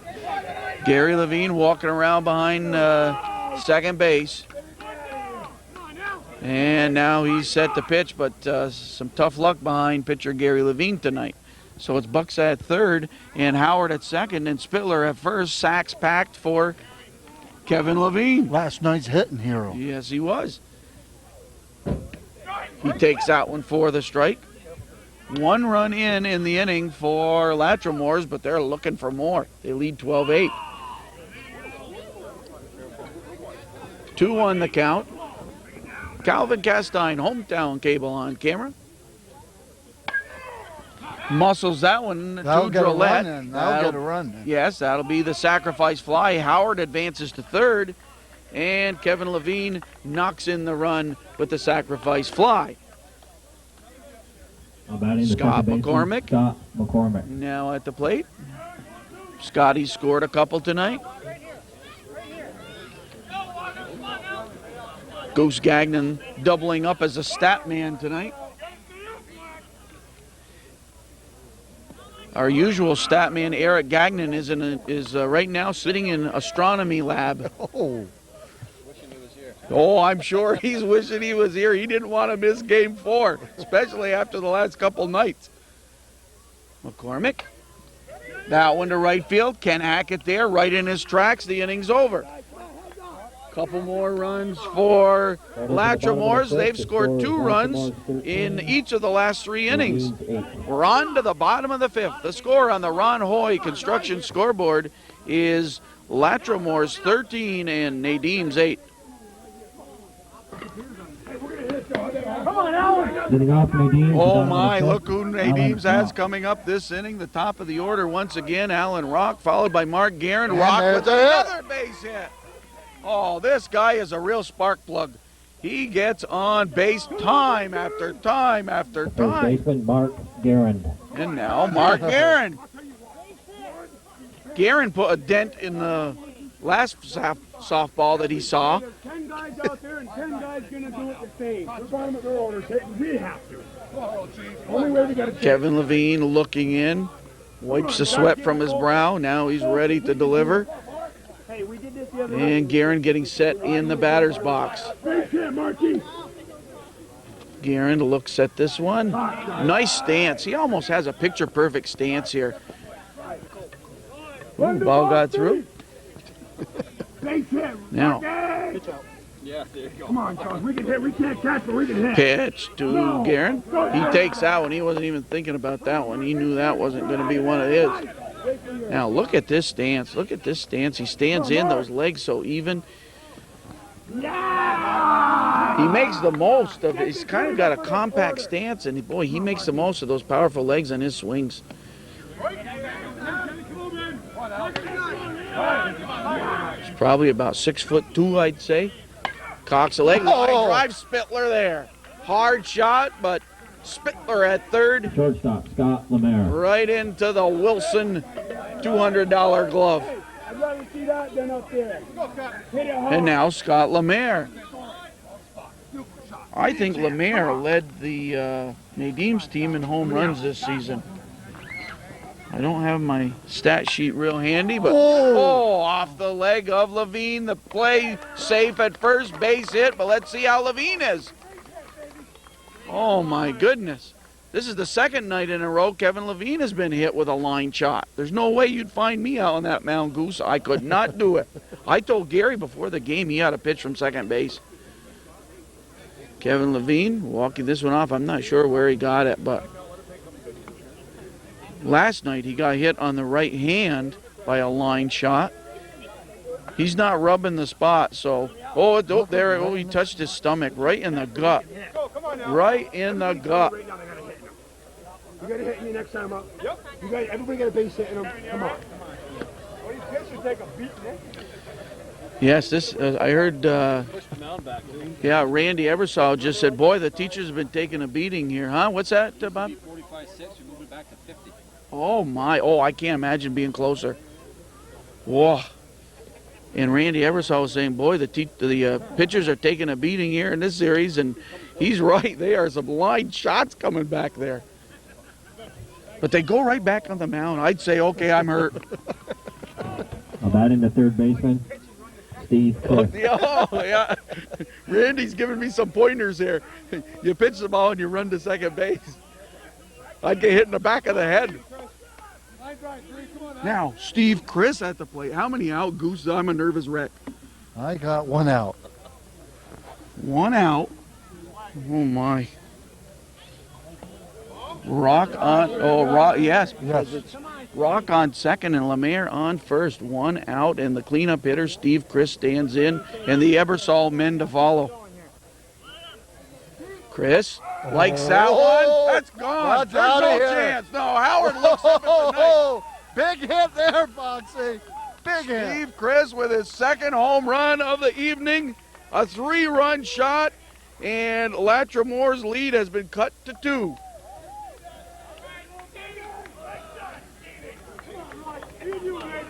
Gary Levine walking around behind second base. And now he's set to pitch, but some tough luck behind pitcher Gary Levine tonight. So it's Buxa at third and Howard at second and Spittler at first. Sacks packed for Kevin Levine. Last night's hitting hero. Yes, he was. He takes that one for the strike. 1 run in the inning for Latremore's, but they're looking for more. They lead 12-8. 2-1 the count. Calvin Castine, hometown cable on camera. Muscles that one That'll to get a Drillette. run in. That'll get a run in. Yes, that'll be the sacrifice fly. Howard advances to third, and Kevin Levine knocks in the run with the sacrifice fly. Scott McCormick. Scott McCormick. Now at the plate. Scotty scored a couple tonight. Goose Gagnon doubling up as a stat man tonight. Our usual stat man, Eric Gagnon, is right now sitting in astronomy lab. Oh, I'm sure he's wishing he was here. He didn't want to miss game 4, especially after the last couple nights. McCormick. That one to right field. Ken Hackett there, right in his tracks. The inning's over. Couple more runs for Latremore. They've scored 2 runs in each of the last 3 innings. We're on to the bottom of the 5th. The score on the Ron Hoy construction scoreboard is Latremore's 13 and Nadim's 8. Oh my, look who Nadim's has coming up this inning. The top of the order once again, Alan Rock, followed by Mark Guerin. Rock with another base hit. Oh, this guy is a real spark plug. He gets on base time after time after First time. baseman Mark Guerin. And now Mark Guerin. Guerin put a dent in the last softball that he saw. There's 10 guys out there and 10 guys going to do it the same. The bottom of their orders hitting. We have to. Only way we got to Kevin Levine looking in, wipes the sweat from his brow. Now he's ready to deliver. Hey, we did this the other And Guerin getting set in the batter's box. Base hit, Marky. Guerin looks at this one. Nice stance. He almost has a picture-perfect stance here. Ooh, ball got through. Base hit. Now, Yeah, there you go. Come on, Charles. We can hit. We can't catch, but we can hit. pitch to Guerin. He takes that one. He wasn't even thinking about that one. He knew that wasn't going to be one of his. Now, look at this stance. Look at this stance. He stands in, those legs so even. He makes the most of it. He's kind of got a compact stance, and boy, he makes the most of those powerful legs on his swings. He's probably about 6'2", I'd say. Cocks a leg. Line drive, Spittler there. Hard shot, but Spittler at third. Shortstop Scott Lemaire. Right into the Wilson $200 glove. I'd rather see that than up there. Hit it hard. And now Scott Lemaire. I think Lemaire led the Nadim's team in home runs this season. I don't have my stat sheet real handy, but off the leg of Levine. The play safe at first, base hit, but let's see how Levine is. Oh my goodness. This is the second night in a row Kevin Levine has been hit with a line shot. There's no way you'd find me out on that mound, Goose. I could not do it. I told Gary before the game he had a pitch from second base. Kevin Levine walking this one off. I'm not sure where he got it, but last night he got hit on the right hand by a line shot. He's not rubbing the spot, so he touched his stomach right in the gut. Right in the gut. You got to hit me next time up. Yep. Everybody got a base hit in them. Come on. Well, these kids should take a beat, man. Yes, this I heard. Push the mound back, dude. Yeah, Randy Ebersol just said, "Boy, the teachers have been taking a beating here, huh?" What's that, Bob? 45-6, we moved it back to 50. Oh my! Oh, I can't imagine being closer. Whoa! And Randy Ebersol was saying, "Boy, the pitchers are taking a beating here in this series," and he's right. There are some line shots coming back there, but they go right back on the mound. I'd say, "Okay, I'm hurt." Batting the third baseman, Steve Cliff. Oh, yeah. Randy's giving me some pointers here. You pitch the ball and you run to second base. I'd get hit in the back of the head. Now, Steve Chris at the plate. How many out, Goose? I'm a nervous wreck. I got one out. One out. Oh, my. Rock on. Oh, Rock. Yes, because it's Rock on second and Lemaire on first. One out, and the cleanup hitter, Steve Chris, stands in, and the Ebersol men to follow. Chris likes that one. That's gone. That's There's outta no here. chance. No, Howard looks up at the night. Big hit there, Foxy. Big hit. Steve Chris with his second home run of the evening. A 3-run shot, and Latremore's lead has been cut to 2.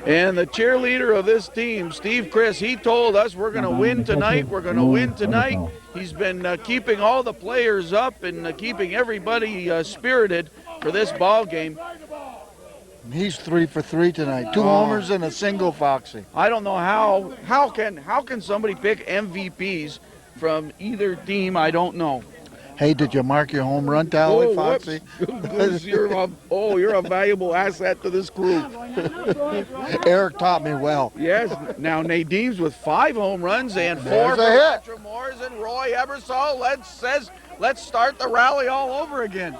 And the cheerleader of this team, Steve Chris, he told us we're going to win tonight. We're going to win tonight. He's been keeping all the players up and keeping everybody spirited for this ball game. He's 3 for 3 tonight. 2 homers and a single, Foxy. I don't know how can somebody pick MVPs from either team. I don't know. Hey, did you mark your home run tally, Foxy? Goose, you're a valuable asset to this crew. Eric taught me well. Yes. Now Nadim's with 5 home runs and 4 There's for a hit. Latremore, and Roy Ebersol let's start the rally all over again.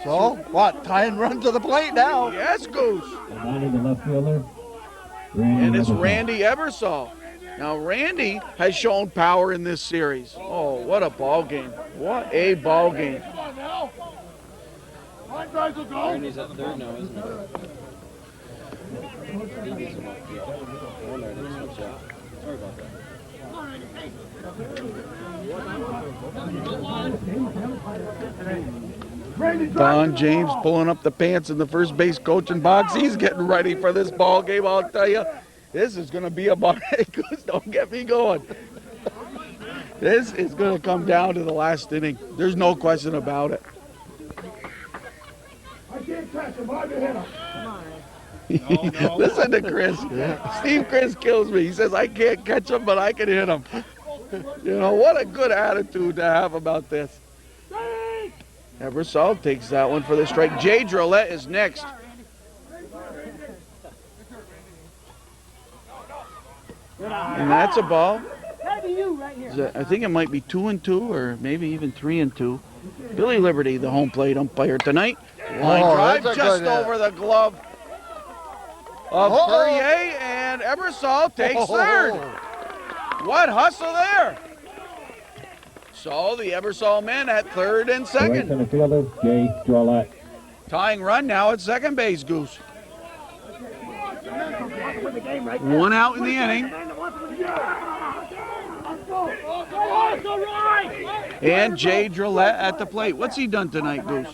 So, what? Tie and run to the plate now. Yes, Goose. Reminding the left fielder, And it's Ebersol. Randy Ebersol. Now Randy has shown power in this series. Oh, what a ball game. What a ball game. Randy's at third now, isn't he? Oh, no, they switched out. Sorry about that. Don James pulling up the pants in the first base coaching box. He's getting ready for this ball game, I'll tell you. This is going to be a ball. Don't get me going. This is going to come down to the last inning. There's no question about it. I can't catch him. I can hit him. Listen to Chris. Steve Chris kills me. He says, I can't catch him, but I can hit him. You know, what a good attitude to have about this. Ebersol takes that one for the strike. Jay Drillette is next. And that's a ball. I think it might be 2-2 or maybe even 3-2. Billy Liberty, the home plate umpire tonight. Line drive that's a just good hit. over the glove of Perrier, and Ebersol takes third. What hustle there? So the Ebersol men at third and Right second. center fielder, Jay Drolette. Tying run now at second base, Goose. 1 out in the inning. And Jay Drillette at the plate. What's he done tonight, Goose?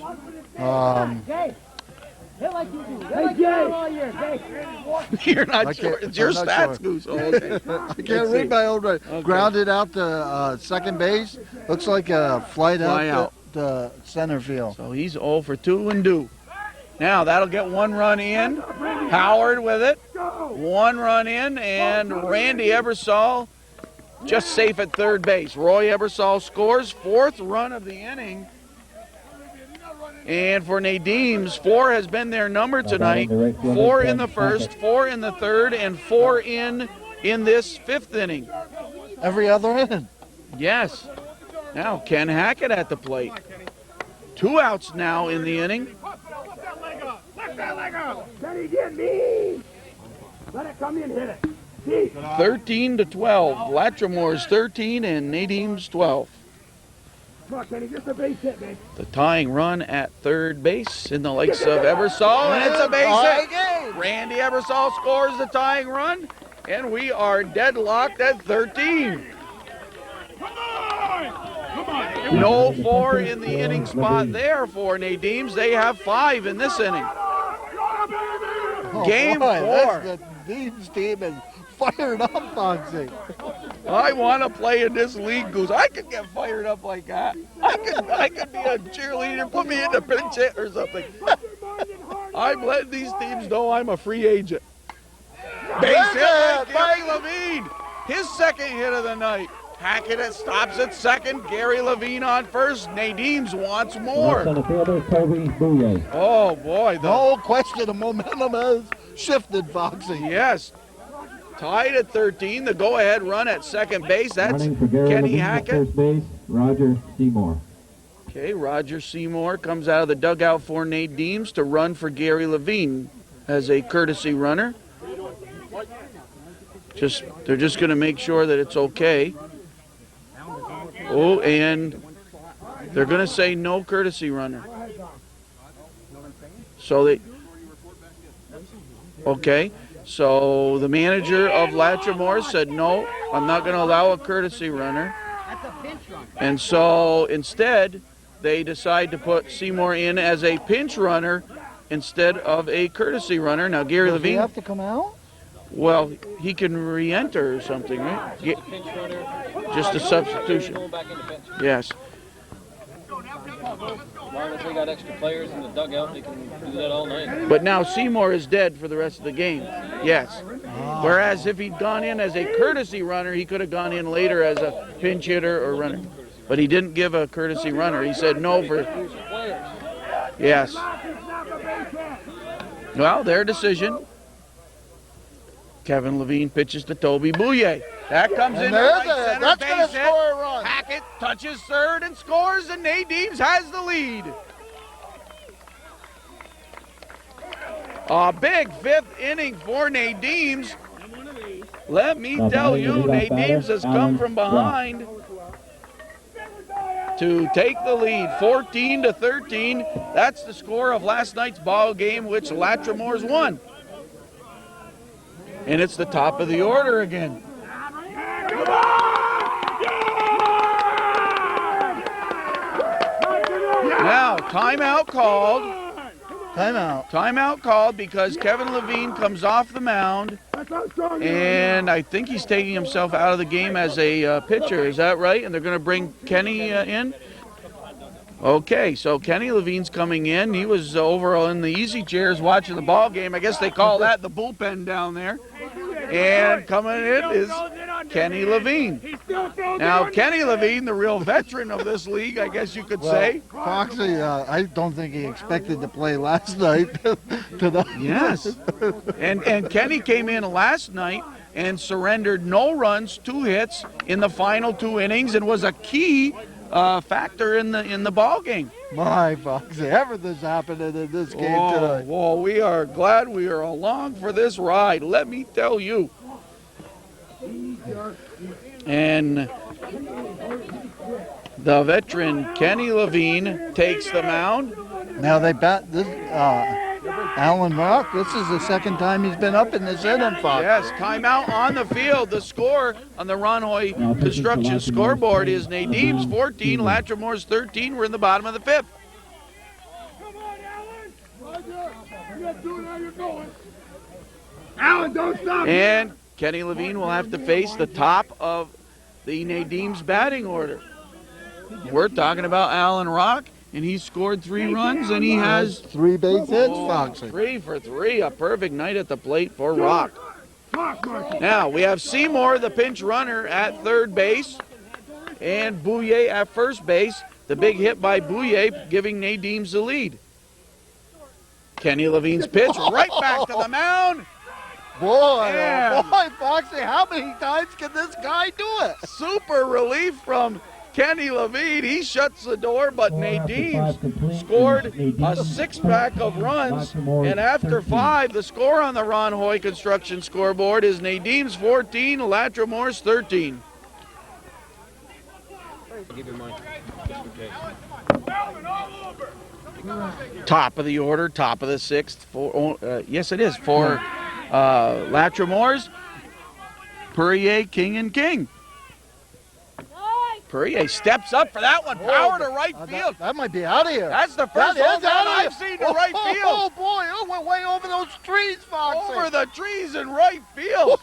You're not sure. It's your I'm not stats, sure. Goose. Oh, okay. I can't read my own right. Okay. Grounded out to second base. Looks like a fly Fly out to center field. So he's 0 for 2 and due. Now that'll get 1 run in. Howard with it. 1 run in, and Randy Ebersol just safe at third base. Roy Ebersol scores, 4th run of the inning. And for Nadim's, 4 has been their number tonight. 4 in the first, 4 in the third, and 4 in this 5th inning. Every other inning. Yes. Now Ken Hackett at the plate. 2 outs now in the inning. Let that leg up. Can he get me? Let it come in, hit it. See? 13-12. Latremore's 13 and Nadim's 12. Come on, Kenny, just a base hit, man. The tying run at third base in the likes of Ebersol, and it's a base hit. Randy Ebersol scores the tying run, and we are deadlocked at 13. No 4 in the inning spot there for Nadim's. They have 5 in this inning. Game 4. The Dean's team is fired up, Foxy. I want to play in this league, Goose. I could get fired up like that. I could be a cheerleader. Put me in the pinch hit or something. I'm letting these teams know I'm a free agent. Base hit by Gary Levine. His second hit of the night. Hackett stops at second. Gary Levine on first. Nadim's wants Right more. center fielder, Toby Bouye. Oh, boy. No question, the momentum has shifted, Foxy. Yes. Tied at 13. The go-ahead run at second base. That's Running for Gary Kenny Levine at Hackett. first base, Roger Seymour. Okay, Roger Seymour comes out of the dugout for Nadim's to run for Gary Levine. as a courtesy runner. They're just going to make sure that it's okay. Oh, and they're going to say no courtesy runner. So okay. So the manager of Latremore said, no, I'm not going to allow a courtesy runner. And so instead, they decide to put Seymour in as a pinch runner instead of a courtesy runner. Now, Gary Does he Levine, have to come out? well, he can re-enter or something, right? Just a pinch runner. Just a substitution. Going back in the bench. Yes. As long as they got extra players in the dugout, they can do that all night. But now Seymour is dead for the rest of the game. Yes. Whereas if he'd gone in as a courtesy runner, he could have gone in later as a pinch hitter or runner. But he didn't give a courtesy runner. He said no for... Yes. Well, their decision. Kevin Levine pitches to Toby Bouye. That comes in. there's Right center that's going to base hit. score a run. Hackett touches third and scores, and Nadims has the lead. A big fifth inning for Nadims. Let me tell you, Nadims has come from behind to take the lead, 14-13. That's the score of last night's ball game, which Latremore's won. And it's the top of the order again. Now, timeout called. Timeout called because Kevin Levine comes off the mound, and I think he's taking himself out of the game as a pitcher. Is that right? And they're going to bring Kenny in? Okay, so Kenny Levine's coming in. He was over in the easy chairs watching the ball game. I guess they call that the bullpen down there. And coming in is Kenny Levine. Now, Kenny Levine, the real veteran of this league, I guess you could say. Foxy, I don't think he expected to play last night. Yes. And Kenny came in last night and surrendered no runs, 2 hits in the final 2 innings, and was a key factor in the ball game. My Foxy, everything's happening in this game tonight. Well, we are glad we are along for this ride, let me tell you. And the veteran Kenny Levine takes the mound. Now they bat this Alan Rock. This is the second time he's been up in this inning, Fox. Yes, timeout on the field. The score on the Ron Hoy Construction scoreboard is Nadim's 14, Latremore's 13. We're in the bottom of the 5th. Alan, don't stop. And Kenny Levine will have to face the top of the Nadim's batting order. We're talking about Alan Rock, and he scored 3 runs, and he has 3 base hits, Foxy. 3 for 3, a perfect night at the plate for Rock. Now we have Seymour, the pinch runner, at third base, and Bouye at first base. The big hit by Bouye giving Nadim's the lead. Kenny Levine's pitch right back to the mound. Boy, Man. oh boy, Foxy, how many times can this guy do it? Super relief from Kenny Levine. He shuts the door, but Nadim scored a 6-pack of runs. And after 5, the score on the Ron Hoy Construction scoreboard is Nadim's 14, Latremore's 13. Give you mine, just in case. Top of the order, top of the 6th. For yes, it is for Latremore's. Perrier, King, and King. Perrier steps up for that one. Power to right field. That might be out of here. That's the first home run I've seen to right Oh field. boy, it went way over those trees, Foxy. Over the trees in right field.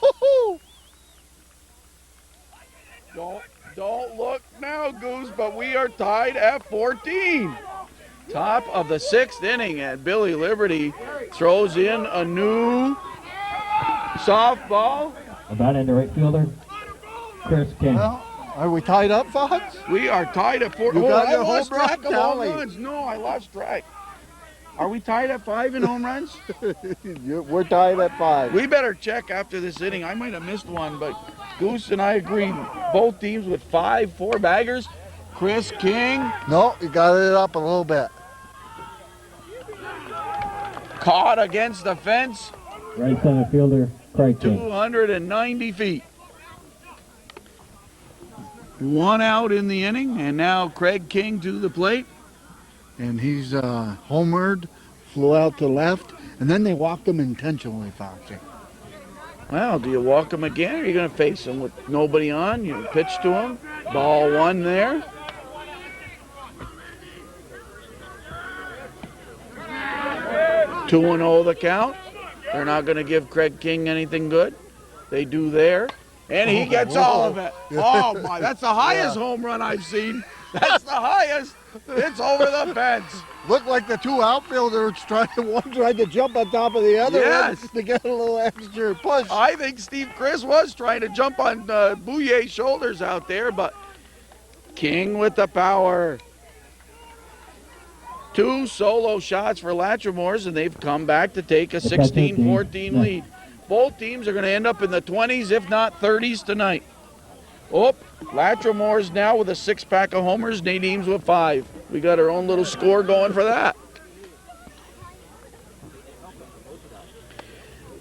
Don't look now, Goose, but we are tied at 14. Top of the 6th inning, and Billy Liberty throws in a new softball. About into right fielder, Chris King. Well, are we tied up, Fox? We are tied at 4. You Oh, got I your lost home run track of home tally. runs. No, I lost track. Are we tied at 5 in home runs? We're tied at 5. We better check after this inning. I might have missed one, but Goose and I agreed. Both teams with 5 4-baggers. Chris King. No, you got it up a little bit. Caught against the fence. Right center fielder, Craig King. 290 feet. 1 out in the inning, and now Craig King to the plate. And he's homered, flew out to left, and then they walked him intentionally, Foxy. Well, do you walk him again, or are you going to face him with nobody on? You pitch to him. Ball 1 there. Two 2-0 the count. They're not going to give Craig King anything good. They do there. And he gets all of it. Oh, my. That's the highest home run I've seen. That's the highest. It's over the fence. Looked like the two outfielders one tried to jump on top of the other Yes. one to get a little extra push. I think Steve Chris was trying to jump on Bouyer's shoulders out there, but King with the power. 2 solo shots for Latremore, and they've come back to take a 16-14 lead. Both teams are going to end up in the 20s, if not 30s tonight. Oh, Latremore's now with a 6-pack of homers, Nadim's with 5. We got our own little score going for that.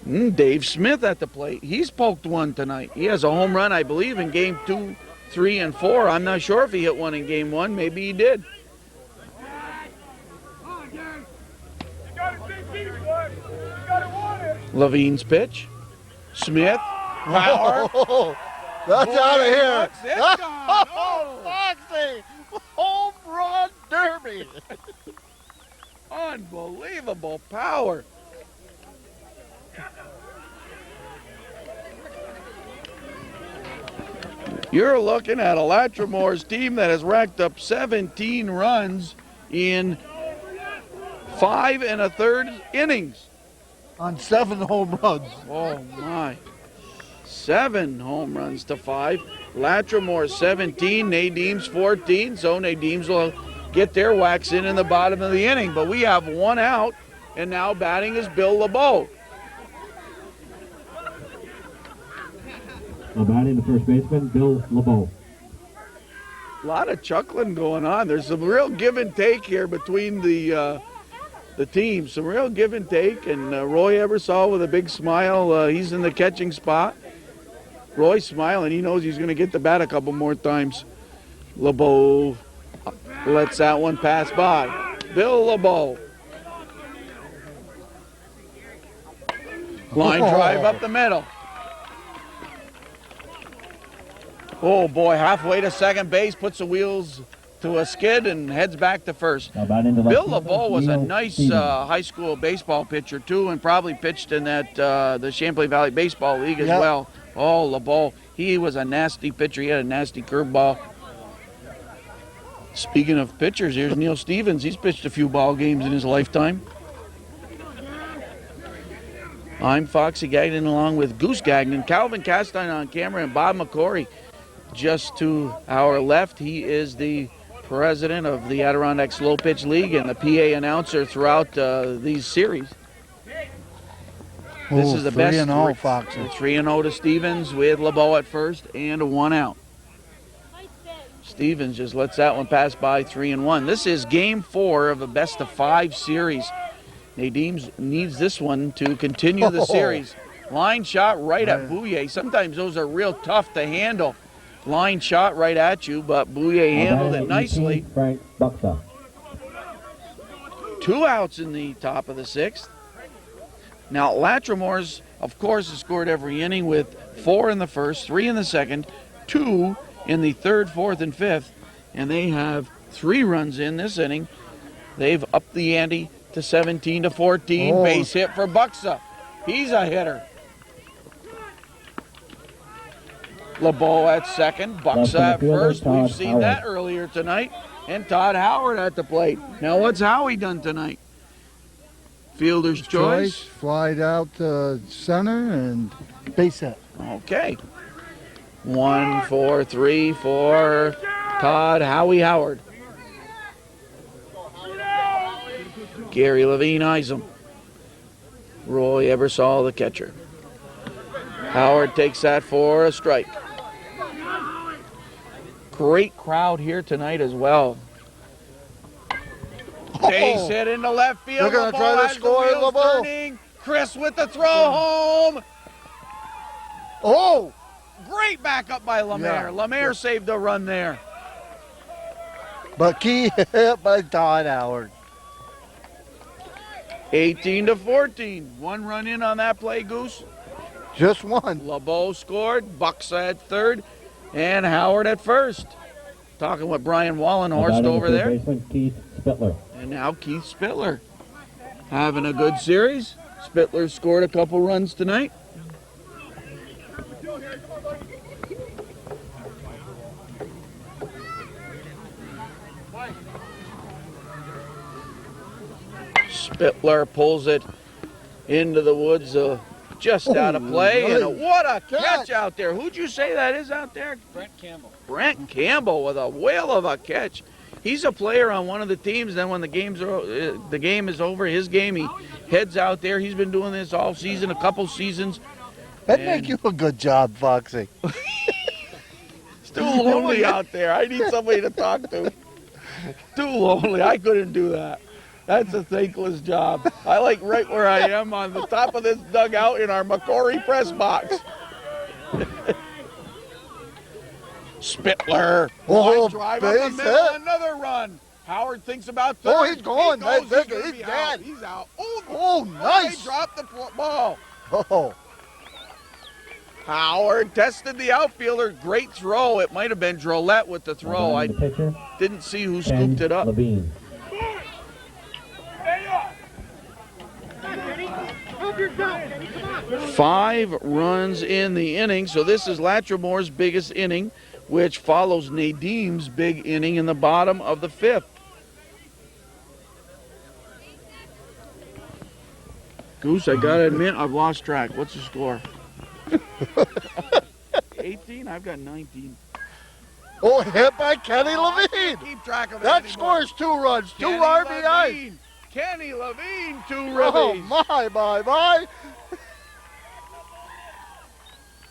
Dave Smith at the plate. He's poked one tonight. He has a home run, I believe, in game 2, 3, and 4. I'm not sure if he hit one in game 1. Maybe he did. Levine's pitch. Smith. Power. Oh, that's out of here. What's it gone? Oh, Foxy. Home run derby. Unbelievable power. You're looking at a Latremore's team that has racked up 17 runs in 5 1/3 innings. On 7 home runs. Oh, my. 7 home runs to 5. Latremore 17, Nadim's 14. So Nadim's will get their whacks in the bottom of the inning. But we have 1 out, and now batting is Bill LeBeau. Now batting the first baseman, Bill LeBeau. A lot of chuckling going on. There's some real give and take here between the teams. Some real give and take. And Roy Ebersol with a big smile. He's in the catching spot. Roy's smiling. He knows he's going to get the bat a couple more times. LeBeau lets that one pass by. Bill LeBeau. Line drive up the middle. Oh, boy, halfway to second base, puts the wheels to a skid and heads back to first. Now batting the left Bill fielder, LeBeau was a Neil nice Stevens. high school baseball pitcher, too, and probably pitched in that the Champlain Valley Baseball League as Yep. well. Oh, LeBeau, he was a nasty pitcher. He had a nasty curveball. Speaking of pitchers, here's Neil Stevens. He's pitched a few ball games in his lifetime. I'm Foxy Gagnon along with Goose Gagnon, Calvin Castine on camera, and Bob McCory. Just to our left, he is the president of the Adirondack Slow Pitch League and the PA announcer throughout these series. This is the best. 3-0, Foxy. 3-0 to Stevens with LeBeau at first and a 1 out. Stevens just lets that one pass by, 3-1. This is game 4 of a best-of-5 series. Nadim needs this one to continue the series. Line shot right at Bouye. Sometimes those are real tough to handle. Line shot right at you, but Bouye handled it nicely. Frank Buxa. 2 outs in the top of the 6th. Now, Latremore's, of course, has scored every inning with 4 in the first, 3 in the second, 2 in the 3rd, 4th, and 5th, and they have 3 runs in this inning. They've upped the ante to 17-14. Oh. Base hit for Buxa. He's a hitter. LeBeau at second, Buxa at first. We've seen that earlier tonight. And Todd Howard at the plate. Now, what's Howie done tonight? Fielder's choice. Flied out to center and base hit. Okay. 1, 4, 3 for Todd Howie Howard. Gary Levine eyes him. Roy Ebersol, the catcher. Howard takes that for a strike. Great crowd here tonight as well. Base hit into left field. They're gonna LeBeau try to has score, the wheels LeBeau. turning. Chris with the throw home. Oh! Great backup by Lemaire. Yeah. Lemaire saved a run there. But key hit by Todd Howard. 18-14. 1 run in on that play, Goose. Just one. LeBeau scored. Bucks at third. And Howard at first. Talking with Brian Wallenhorst Batting over third there. baseman, Keith Spittler. And now Keith Spittler having a good series. Spittler scored a couple runs tonight. Spittler pulls it into the woods, just out of play. nice. And what a catch out there. Who'd you say that is out there? Brent Campbell. Brent Campbell with a whale of a catch. He's a player on one of the teams. Then when the game is over, his game, he heads out there. He's been doing this all season, a couple seasons. That'd And- make you a good job, Foxy. It's too lonely out there. I need somebody to talk to. Too lonely. I couldn't do that. That's a thankless job. I like right where I am on the top of this dugout in our McCory press box. Spittler. Oh, Line drive up the base middle, hit. another run. Howard thinks about third. Oh, he's gone. He goes. That's it. gonna He's be dead. out. He's out. Oh, nice. They dropped the ball. Oh, Howard tested the outfielder. Great throw. It might have been Drolet with the throw. I The pitcher, didn't see who Ken scooped it up. Levine. 5 runs in the inning. So this is Latremore's biggest inning, which follows Nadim's big inning in the bottom of the 5th. Goose, I gotta admit, I've lost track. What's the score? 18? I've got 19. oh, hit by Kenny Levine. Keep track of it That anymore. scores 2 runs, 2 Kenny RBIs. Levine. Kenny Levine, 2 Oh, ribbies. my.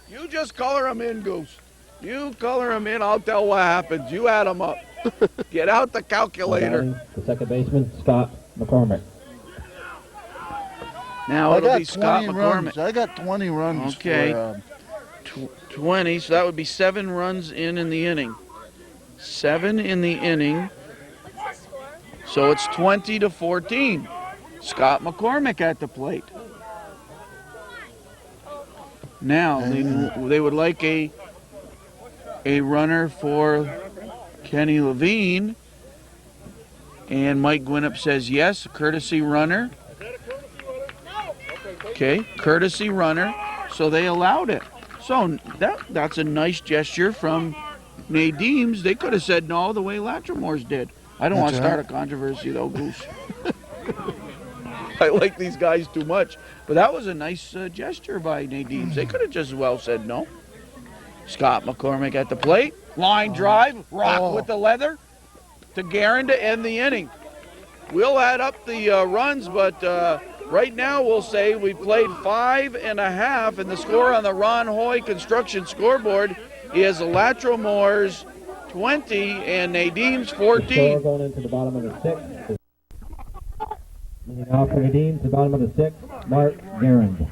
You just color them in, Goose. You color them in, I'll tell what happens. You add them up. Get out the calculator. Batting the second baseman, Scott McCormick. Now I it'll got be Scott 20 McCormick. runs. I got 20 runs. Okay. For, 20, so that would be 7 runs in the inning. 7 in the inning. So it's 20-14. Scott McCormick at the plate. Now they would like a runner for Kenny Levine, and Mike Gwinnett says yes, courtesy runner. Okay, courtesy runner. So they allowed it. So that's a nice gesture from Nadim's. They could have said no the way Latremore's did. I don't want to That's start a controversy though, Goose. I like these guys too much. But that was a nice gesture by Nadim's. They could have just as well said no. Scott McCormick at the plate. Line drive. Rock with the leather to Guerin to end the inning. We'll add up the runs, but right now we'll say we played 5.5, and the score on the Ron Hoy Construction scoreboard is Latremore's 20 and Nadim's The score 14. going into the bottom of the 6th. is Leading off for Nadim to the bottom of the 6th, Mark Garand.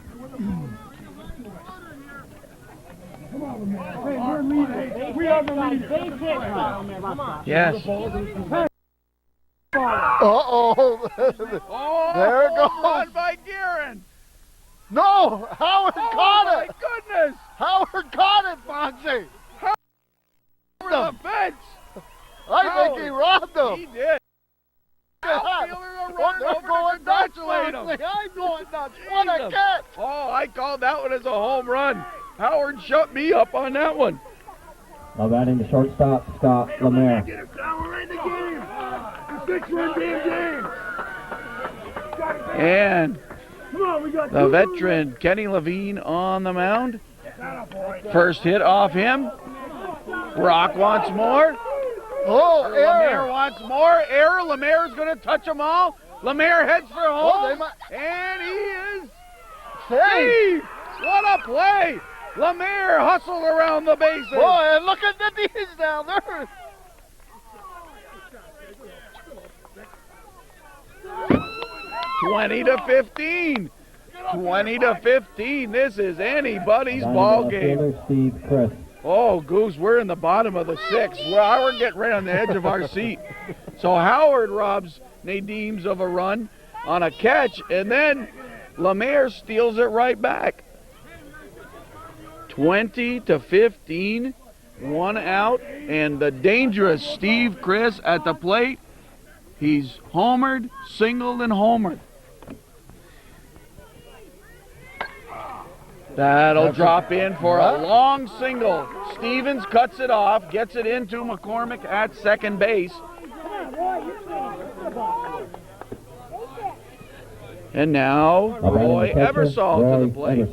We are the leaders. Yes. Uh-oh. Oh, There it goes. run by Guerin. No, Howard Oh, caught my it. goodness. Howard caught it, Foxy. Over the fence. I think he robbed He him. did. Outfielder Oh, run they're over to going nuts, congratulate him. Foxy. I'm going nuts. What a Jesus. catch. Oh, I called that one as a home run. Howard shut me up on that one. Now batting the shortstop, Scott Lemaire. Get us down. We're in the game. It's a 6-run damn game. And Come on, we got the 2 veteran Kenny Levine on the mound. First hit off him. Rock wants more. Oh, Lemaire error. wants more. Error. Lemaire's going to touch them all. Lemaire heads for Oh, they home. might- And he is Hey. saved. What a play. Lemaire hustled around the bases. Boy, and look at the D's down there. 20 to 15. 20 to 15. This is anybody's ball game. Outfielder Steve Chris. Oh, Goose, we're in the bottom of the sixth. We're getting right on the edge of our seat. So Howard robs Nadim's of a run on a catch, and then Latremore steals it right back. 20 to 15, 1 out, and the dangerous Steve Chris at the plate. He's homered, singled, and homered. That'll drop in for a long single. Stevens cuts it off, gets it into McCormick at second base. And now Roy Ebersol to the plate.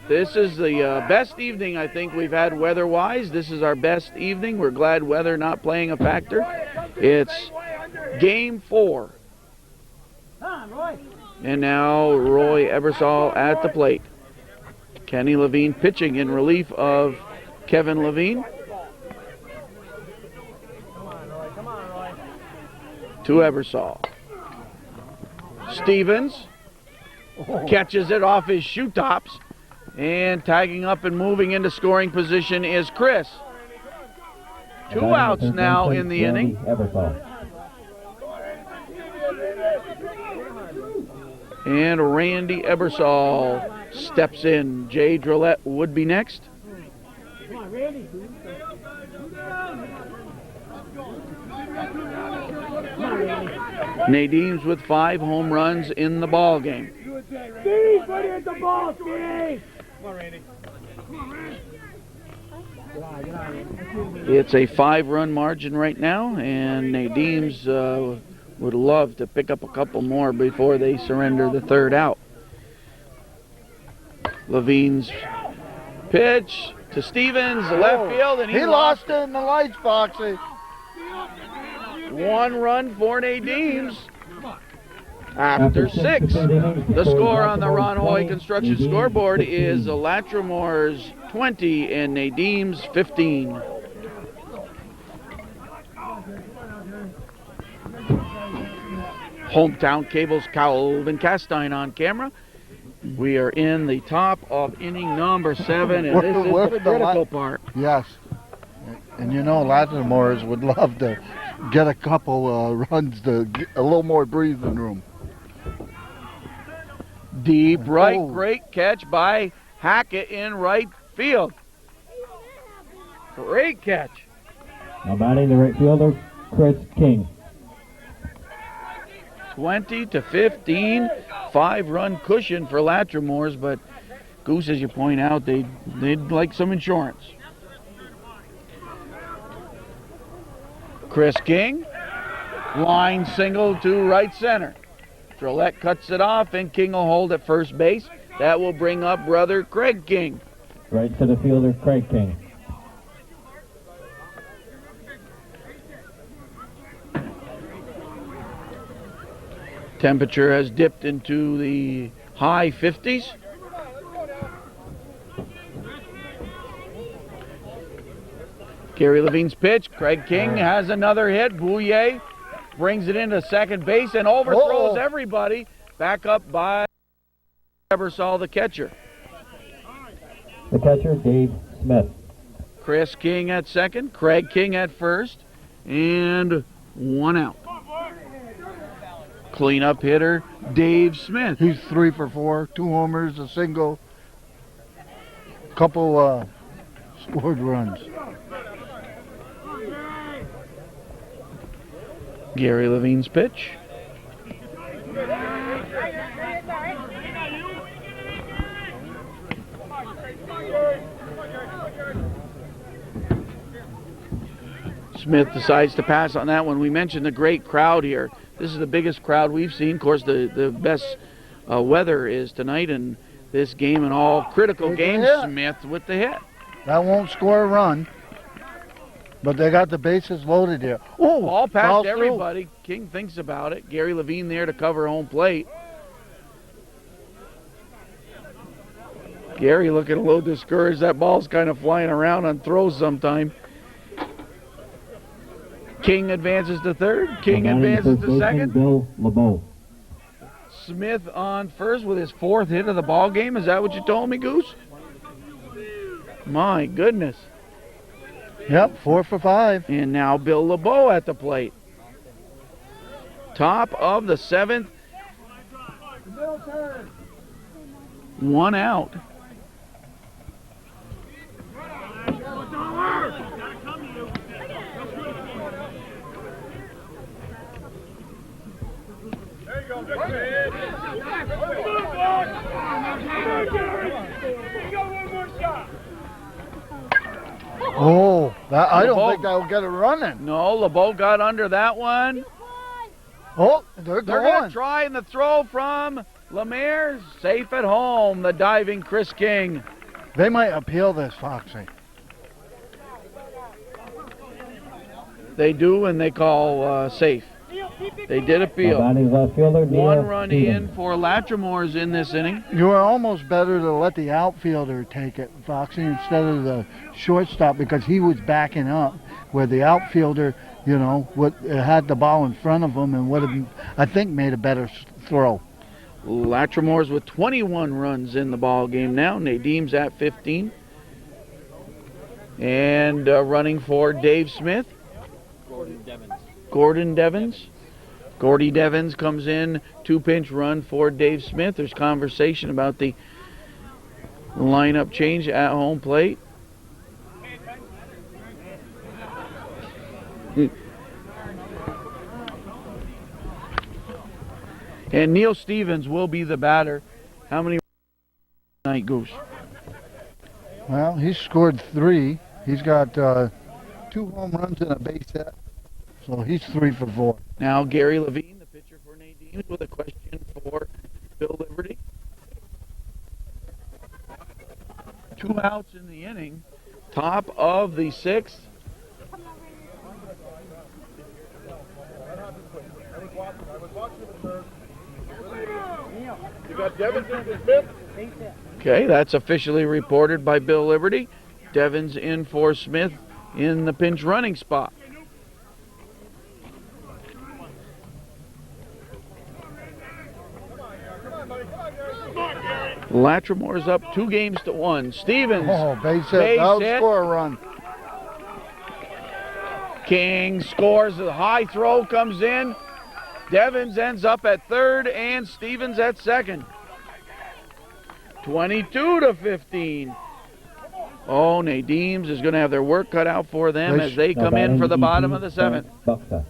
This is the best evening I think we've had weather-wise. This is our best evening. We're glad weather not playing a factor. It's game 4. And now Roy Ebersol at the plate. Kenny Levine pitching in relief of Kevin Levine. To Ebersol. Stevens catches it off his shoe tops, and tagging up and moving into scoring position is Chris. 2 outs now in the inning. And Randy Ebersol steps in. Jay Drillette would be next. Nadim's with 5 home runs in the ball game. Steve, put it the ball, Steve! Come on, Randy. It's a 5-run margin right now, and Nadim's would love to pick up a couple more before they surrender the 3rd out. Levine's pitch to Stevens, left field, and he lost it in the lights, Foxy. 1 run for Nadim's. After 6, the score on the Ron Hoy Construction scoreboard is Latremore's 20 and Nadim's 15. Hometown Cable's Calvin Castine on camera. We are in the top of inning number 7, and this is the critical part. Yes. And you know, Latremore would love to get a couple runs to get a little more breathing room. Deep right, great catch by Hackett in right field. Great catch. Now batting the right fielder, Chris King. 20 to 15, 5-run cushion for Latremore's, but Goose, as you point out, they'd like some insurance. Chris King, line single to right center. Drillette cuts it off, and King will hold at first base. That will bring up brother Craig King. Right to the fielder, Craig King. Temperature has dipped into the high 50s. Gary Levine's pitch. Craig King has another hit. Bouye brings it into second base and overthrows everybody. Back up by Ebersol, the catcher. The catcher, Dave Smith. Chris King at second. Craig King at first. And 1 out. Cleanup hitter, Dave Smith. He's 3 for 4, 2 homers, a single, couple scored runs. Gary Levine's pitch. Smith decides to pass on that one. We mentioned the great crowd here. This is the biggest crowd we've seen. Of course, the best weather is tonight in this game and all critical games. Smith with the hit. That won't score a run, but they got the bases loaded here. Oh, ball past everybody. King thinks about it. Gary Levine there to cover home plate. Gary looking a little discouraged. That ball's kind of flying around on throws sometime. King advances to third. King advances to second. Bill LeBeau. Smith on first with his 4th hit of the ball game. Is that what you told me, Goose? My goodness. Yep, 4 for 5. And now Bill LeBeau at the plate. Top of the 7th. 1 out. Oh, I don't think that'll get it running. No, LeBeau got under that one. Oh, they're They're going to try, and the throw from Lemaire, safe at home, the diving Chris King. They might appeal this, Foxy. They do, and they call safe. They did appeal. Left fielder, Neil 1 run Stevens. in for Latremore in this inning. You were almost better to let the outfielder take it, Foxy, instead of the shortstop, because he was backing up, where the outfielder, you know, had the ball in front of him and would have, I think, made a better throw. Latremore's with 21 runs in the ball game now. Nadim's at 15. And running for Dave Smith. Gordon Devens. Gordy Devens comes in, 2-pinch run for Dave Smith. There's conversation about the lineup change at home plate. And Neil Stevens will be the batter. How many tonight, Goose? Well, he's scored 3. He's got 2 home runs and a base hit. So he's 3 for 4. Now Gary Levine, the pitcher for Nadim, with a question for Bill Liberty. 2 outs in the inning. Top of the 6th. You got Devins in Smith. Okay, that's officially reported by Bill Liberty. Devens in for Smith in the pinch running spot. Latremore's up 2-1. Stevens. Oh, base hit. That'll score a run. King scores. A high throw comes in. Devens ends up at 3rd and Stevens at 2nd. 22-15. Oh, Nadim's is going to have their work cut out for them as they come in for the bottom of the 7th.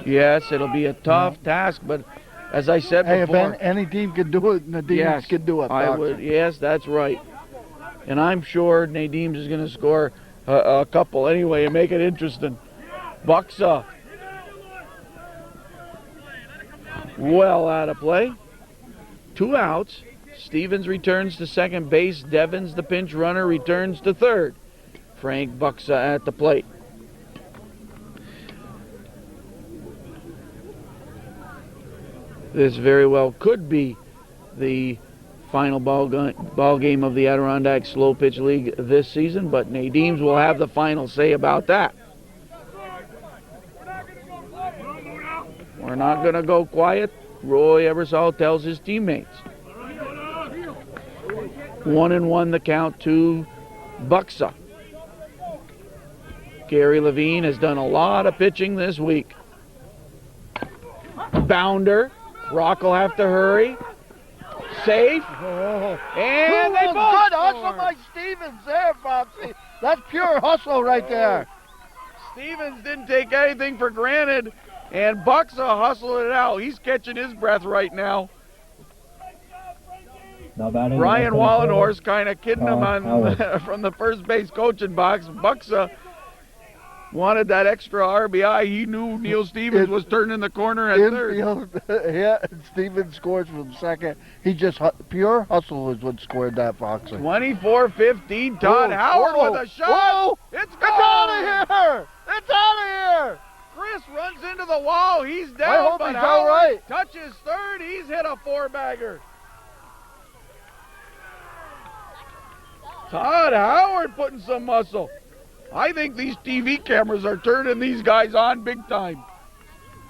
Yes, it'll be a tough task, but as I said before, if any team can do it, Nadim's can do it. I would. Yes, that's right. And I'm sure Nadim's is going to score a couple anyway and make it interesting. Buxa. Well out of play. 2 outs. Stevens returns to second base. Devens, the pinch runner, returns to 3rd. Frank Buxa at the plate. This very well could be the final ball game of the Adirondack Slow Pitch League this season, but Nadim's will have the final say about that. We're not going to go quiet, Roy Ebersol tells his teammates. 1-1 the count to Buxa. Gary Levine has done a lot of pitching this week. Bounder. Rock will have to hurry. Safe. And they both good hustle by Stevens there, Foxy. That's pure hustle right there. Stevens didn't take anything for granted, and Buxa hustled it out. He's catching his breath right now. Brian Wallenhorst kind of kidding him on from the first base coaching box. Buxa wanted that extra RBI. He knew Neil Stevens was turning the corner at 3rd. Yeah, Stevens scores from 2nd. He just pure hustle is what scored that, Foxy. 24-15. Todd Howard with a shot. Whoa. It's out of here! It's out of here! Chris runs into the wall. He's down, I hope but he's Howard all right. touches 3rd. He's hit a 4-bagger. Todd Howard putting some muscle. I think these TV cameras are turning these guys on big time.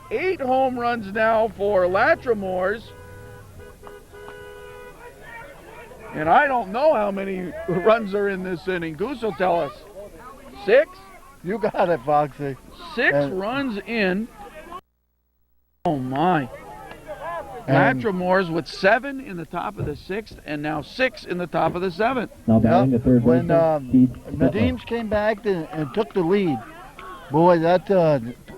8 home runs now for Latremore. And I don't know how many runs are in this inning. Goose will tell us. 6? You got it, Foxy. 6 runs in. Oh, my. Latremore with 7 in the top of the 6th and now 6 in the top of the 7th. Now batting the third When baseman, Nadim's came back and took the lead, boy, that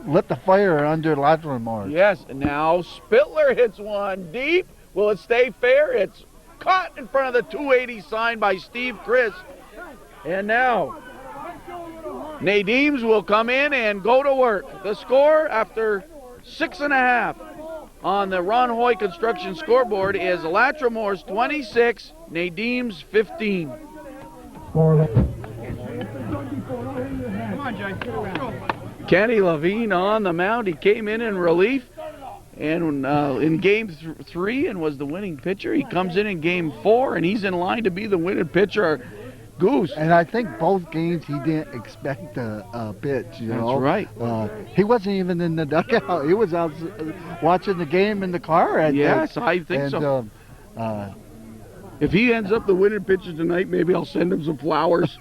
lit the fire under Latremore. Yes, and now Spittler hits one deep. Will it stay fair? It's caught in front of the 280 sign by Steve Chris. And now Nadim's will come in and go to work. The score after 6.5 on the Ron Hoy Construction scoreboard is Latremore's 26, Nadim's 15. Kenny Levine on the mound. He came in relief and in game 3 and was the winning pitcher. He comes in game 4 and he's in line to be the winning pitcher. Goose. And I think both games he didn't expect a pitch, you know. That's right. He wasn't even in the dugout. He was out watching the game in the car. Yes, I think so. If he ends up the winning pitcher tonight, maybe I'll send him some flowers.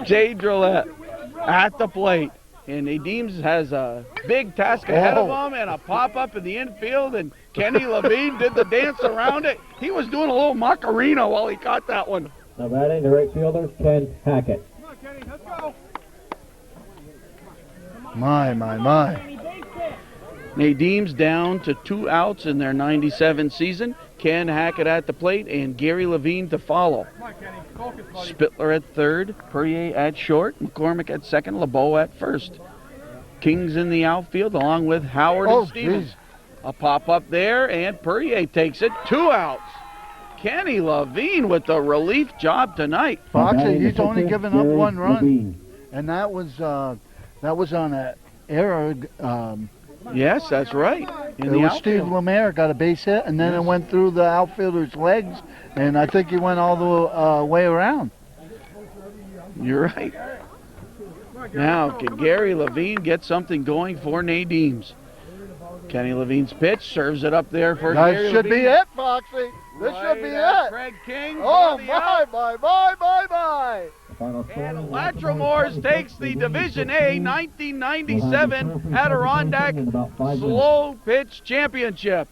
Jay Drillette at the plate. And Nadim's has a big task ahead of him and a pop-up in the infield, and Kenny Levine did the dance around it. He was doing a little Macarena while he caught that one. Now batting the right fielder, Ken Hackett. Come on, Kenny, let's go. My. Nadim's down to 2 outs in their 97 season. Ken Hackett at the plate and Gary Levine to follow. Come on, Kenny. Focus, buddy. Spittler at third, Perrier at short, McCormick at second, LeBeau at first. Kings in the outfield along with Howard and Stevens. Geez. A pop-up there, and Perrier takes it. 2 outs. Kenny Levine with the relief job tonight. Foxy, he's only given up 1 run, and that was on an error. Yes, that's right. In It the was Steve outfield. Lemaire got a base hit, and then it went through the outfielder's legs, and I think he went all the way around. You're right. Now, can Gary Levine get something going for Nadim's? Kenny Levine's pitch serves it up there for That Gary should Levine. be it, Foxy. This should be at it. Craig King. Oh, for the out. my. The final score. And Latremore takes the Division A 1997 Adirondack Slow Pitch Championship.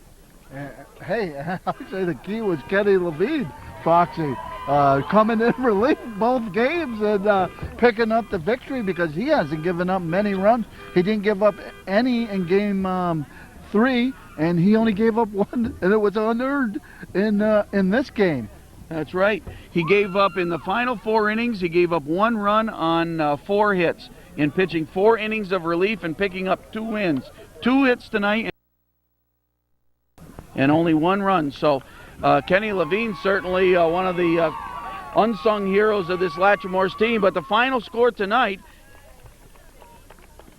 Hey, actually the key was Kenny Levine, Foxy, coming in relief both games and picking up the victory because he hasn't given up many runs. He didn't give up any in game 3, and he only gave up 1, and it was unearned in this game. That's right. He gave up in the final 4 innings. He gave up 1 run on 4 hits in pitching 4 innings of relief and picking up 2 wins. 2 hits tonight and only 1 run. So Kenny Levine certainly one of the unsung heroes of this Latremore's team. But the final score tonight,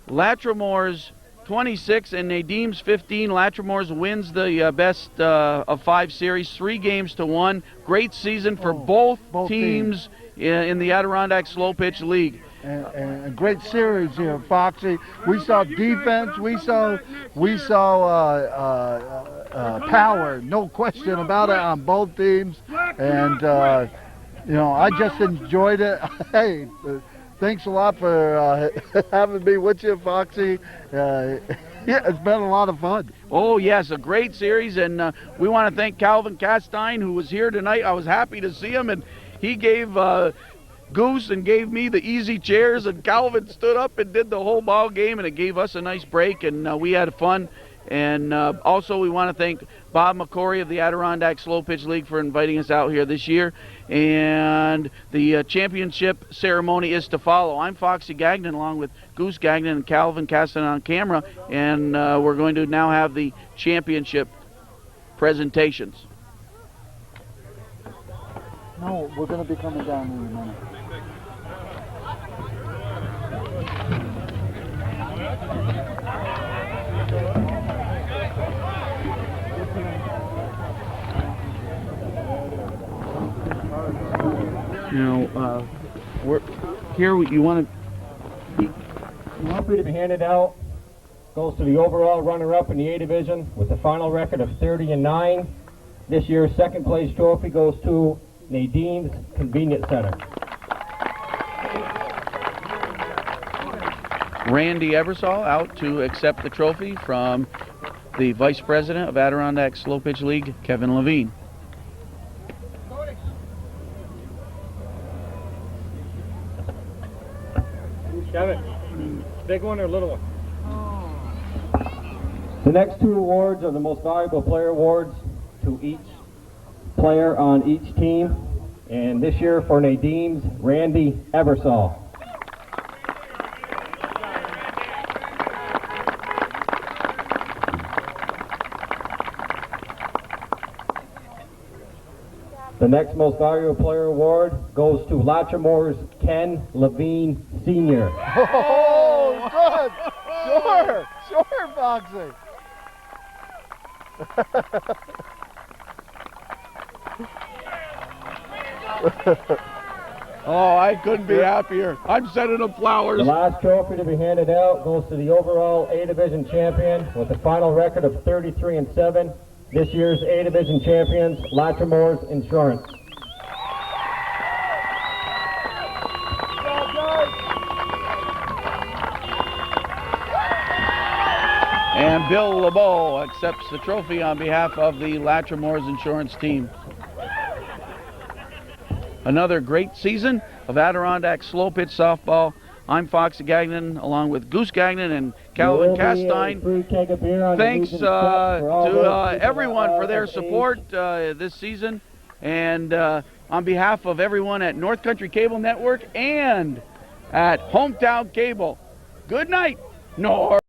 Latremore's 26 and Nadim's 15. Latremore's wins the best of 5 series, 3-1. Great season for both teams in the Adirondack Slow Pitch League. And a great series here, Foxy. We saw defense. We saw power. No question about it on both teams. And I just enjoyed it. Hey. Thanks a lot for having me with you, Foxy. Yeah, it's been a lot of fun. Oh, yes, a great series, and we want to thank Calvin Castine, who was here tonight. I was happy to see him, and he gave Goose and gave me the easy chairs, and Calvin stood up and did the whole ball game, and it gave us a nice break, and we had fun. And also we want to thank Bob McCory of the Adirondack Slow Pitch League for inviting us out here this year. And the championship ceremony is to follow. I'm Foxy Gagnon along with Goose Gagnon and Calvin Caston on camera. And we're going to now have the championship presentations. No, we're going to be coming down in a minute. You want to. Trophy to be handed out goes to the overall runner-up in the A division with a final record of 30-9. This year's second place trophy goes to Nadim's Convenience Center. Randy Eversole out to accept the trophy from the Vice President of Adirondack Slow Pitch League, Kevin Levine. Kevin, big one or little one? The next two awards are the most valuable player awards to each player on each team. And this year for Nadim's, Randy Eversole. The next most valuable player award goes to Latremore's Ken Levine Sr. Oh, good. Sure, Foxy. Oh, I couldn't be happier. I'm sending them flowers. The last trophy to be handed out goes to the overall A Division champion with a final record of 33-7. This year's A Division champions, Latremore's Insurance. And Bill LeBeau accepts the trophy on behalf of the Latremore's Insurance team. Another great season of Adirondack slow pitch softball. I'm Foxy Gagnon along with Goose Gagnon and Calvin Castine. Thanks to everyone for their support this season. And on behalf of everyone at North Country Cable Network and at Hometown Cable, good night, North.